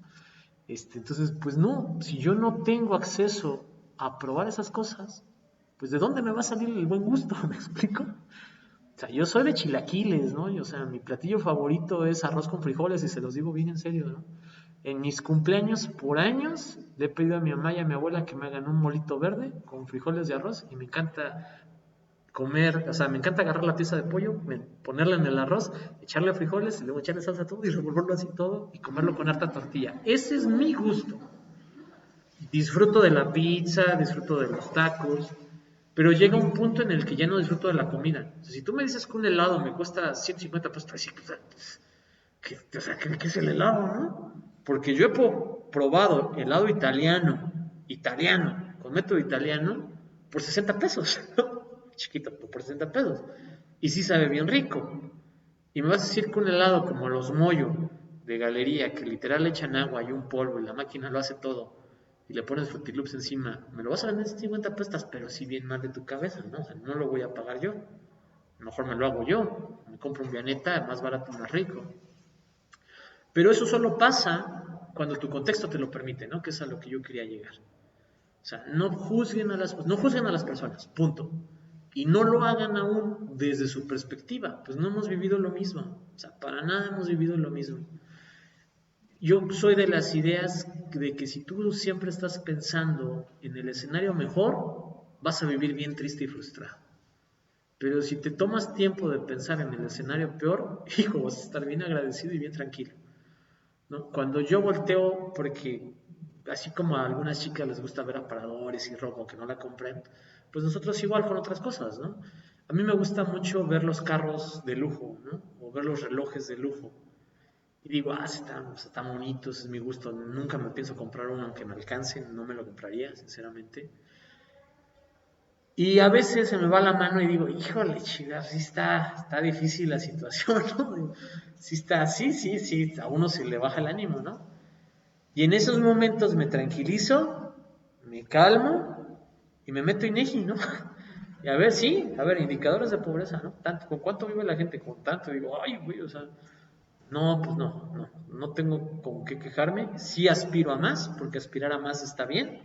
Entonces, pues no, si yo no tengo acceso a probar esas cosas, pues ¿de dónde me va a salir el buen gusto? ¿Me explico? O sea, yo soy de chilaquiles, ¿no? O sea, mi platillo favorito es arroz con frijoles y se los digo bien en serio, ¿no? En mis cumpleaños por años le he pedido a mi mamá y a mi abuela que me hagan un molito verde con frijoles de arroz y me encanta comer, o sea, me encanta agarrar la pieza de pollo, ponerla en el arroz, echarle frijoles y luego echarle salsa a todo y revolverlo así todo y comerlo con harta tortilla. Ese es mi gusto. Disfruto de la pizza, disfruto de los tacos, pero llega un punto en el que ya no disfruto de la comida. O sea, si tú me dices que un helado me cuesta 150 pesos, pues, ¿qué es el helado, no? Porque yo he probado helado italiano, con método italiano, por 60 pesos, chiquito, por 60 pesos. Y sí sabe bien rico. Y me vas a decir que un helado como los Moyo de galería, que literal le echan agua y un polvo y la máquina lo hace todo, y le pones Fruity Loops encima, me lo vas a vender en 50 pesos, pero si bien mal de tu cabeza, ¿no? O sea, no lo voy a pagar yo. A lo mejor me lo hago yo, me compro un Vianeta más barato, más rico. Pero eso solo pasa cuando tu contexto te lo permite, ¿no? Que es a lo que yo quería llegar. O sea, no juzguen a las personas, punto. Y no lo hagan aún desde su perspectiva, pues no hemos vivido lo mismo. O sea, para nada hemos vivido lo mismo. Yo soy de las ideas de que si tú siempre estás pensando en el escenario mejor, vas a vivir bien triste y frustrado. Pero si te tomas tiempo de pensar en el escenario peor, hijo, vas a estar bien agradecido y bien tranquilo, ¿no? Cuando yo volteo, porque así como a algunas chicas les gusta ver aparadores y robo que no la compren, pues nosotros igual con otras cosas, ¿no? A mí me gusta mucho ver los carros de lujo, ¿no? O ver los relojes de lujo. Y digo, están bonitos, es mi gusto. Nunca me pienso comprar uno aunque me alcance, no me lo compraría, sinceramente. Y a veces se me va la mano y digo, híjole, chida, sí está difícil la situación, ¿no? Sí está, sí, a uno se le baja el ánimo, ¿no? Y en esos momentos me tranquilizo, me calmo y me meto INEGI, ¿no? Y a ver, sí, a ver, indicadores de pobreza, ¿no? Tanto, ¿con cuánto vive la gente? Con tanto, digo, ay, güey, o sea, no, pues no tengo con qué quejarme. Sí aspiro a más, porque aspirar a más está bien,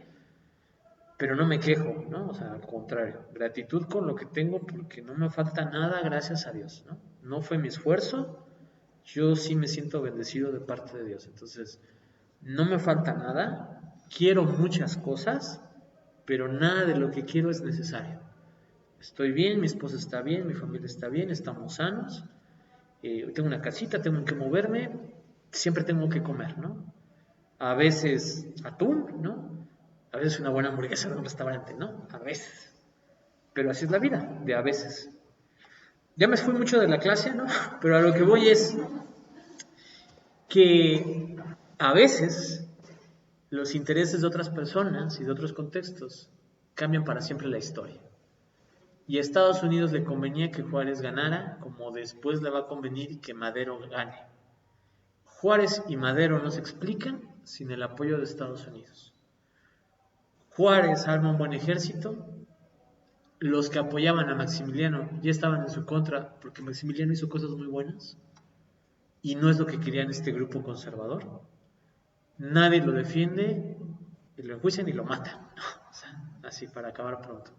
pero no me quejo, ¿no? O sea, al contrario, gratitud con lo que tengo porque no me falta nada, gracias a Dios, ¿no? No fue mi esfuerzo, yo sí me siento bendecido de parte de Dios. Entonces, no me falta nada, quiero muchas cosas, pero nada de lo que quiero es necesario. Estoy bien, mi esposa está bien, mi familia está bien, estamos sanos, tengo una casita, tengo que moverme, siempre tengo que comer, ¿no? A veces atún, ¿no? A veces una buena hamburguesa en un restaurante, ¿no? A veces. Pero así es la vida, de a veces. Ya me fui mucho de la clase, ¿no? Pero a lo que voy es que a veces los intereses de otras personas y de otros contextos cambian para siempre la historia. Y a Estados Unidos le convenía que Juárez ganara, como después le va a convenir que Madero gane. Juárez y Madero no se explican sin el apoyo de Estados Unidos. Juárez arma un buen ejército, los que apoyaban a Maximiliano ya estaban en su contra porque Maximiliano hizo cosas muy buenas y no es lo que querían este grupo conservador. Nadie lo defiende, lo enjuician y lo matan. O sea, así para acabar pronto.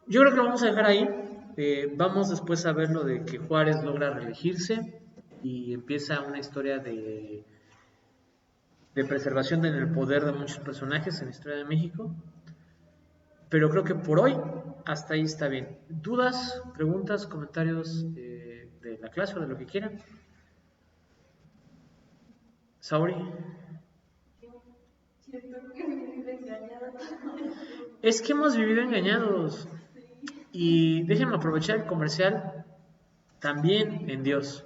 Yo creo que lo vamos a dejar ahí. Vamos después a ver lo de que Juárez logra reelegirse y empieza una historia de preservación en el poder de muchos personajes en la historia de México. Pero creo que por hoy hasta ahí está bien. ¿Dudas, preguntas, comentarios de la clase o de lo que quieran? Sauri. Es que hemos vivido engañados. Y déjenme aprovechar el comercial también en Dios.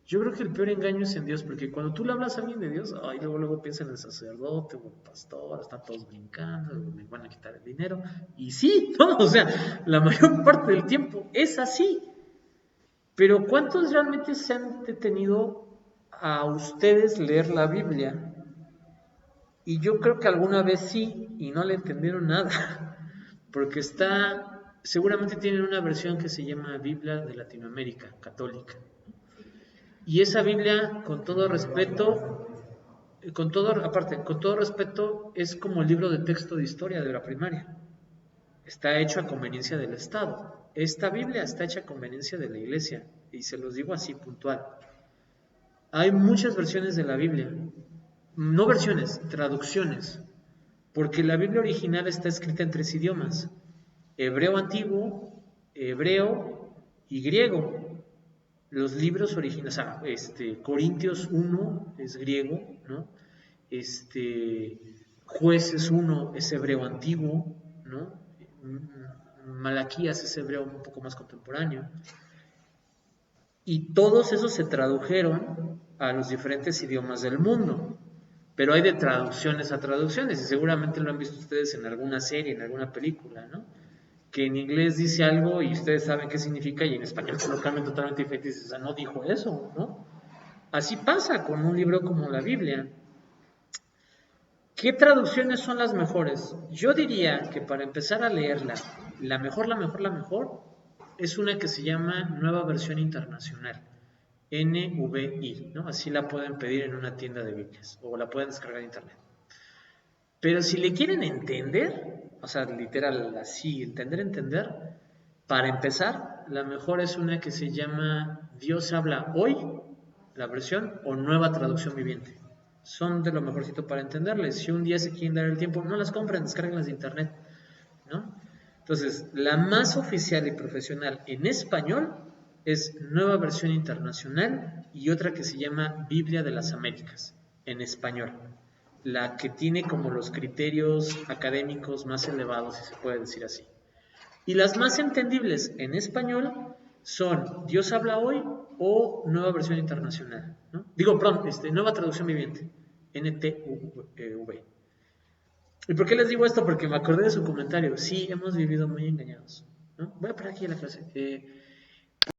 Yo creo que el peor engaño es en Dios, porque cuando tú le hablas a alguien de Dios, ay, luego piensa en el sacerdote o el pastor, están todos brincando, me van a quitar el dinero. Y sí, no, o sea, la mayor parte del tiempo es así. Pero ¿cuántos realmente se han detenido a ustedes leer la Biblia? Y yo creo que alguna vez sí, y no le entendieron nada, porque seguramente tienen una versión que se llama Biblia de Latinoamérica, católica. Y esa Biblia, con todo respeto, con todo respeto, es como el libro de texto de historia de la primaria. Está hecho a conveniencia del Estado. Esta Biblia está hecha a conveniencia de la Iglesia, y se los digo así puntual. Hay muchas versiones de la Biblia, no versiones, traducciones, porque la Biblia original está escrita en 3 idiomas: hebreo antiguo, hebreo y griego. Los libros originales, Corintios 1 es griego, ¿no? Jueces 1 es hebreo antiguo, ¿no? Malaquías es hebreo un poco más contemporáneo. Y todos esos se tradujeron a los diferentes idiomas del mundo. Pero hay de traducciones a traducciones, y seguramente lo han visto ustedes en alguna serie, en alguna película, ¿no? Que en inglés dice algo y ustedes saben qué significa, y en español se lo cambian totalmente diferente y dices, o sea, no dijo eso, ¿no? Así pasa con un libro como la Biblia. ¿Qué traducciones son las mejores? Yo diría que para empezar a leerla, la mejor es una que se llama Nueva Versión Internacional, NVI, ¿no? Así la pueden pedir en una tienda de Biblias o la pueden descargar en internet. Pero si le quieren entender, o sea, literal, así, entender, para empezar, la mejor es una que se llama Dios habla hoy, la versión, o Nueva Traducción Viviente. Son de lo mejorcito para entenderles. Si un día se quieren dar el tiempo, no las compren, descarguenlas de internet, ¿no? Entonces, la más oficial y profesional en español es Nueva Versión Internacional, y otra que se llama Biblia de las Américas, en español. La que tiene como los criterios académicos más elevados, si se puede decir así. Y las más entendibles en español son Dios habla hoy o Nueva Versión Internacional, ¿no? Digo, perdón, Nueva Traducción Viviente, NTV. ¿Y por qué les digo esto? Porque me acordé de su comentario. Sí, hemos vivido muy engañados, ¿no? Voy a parar aquí la clase.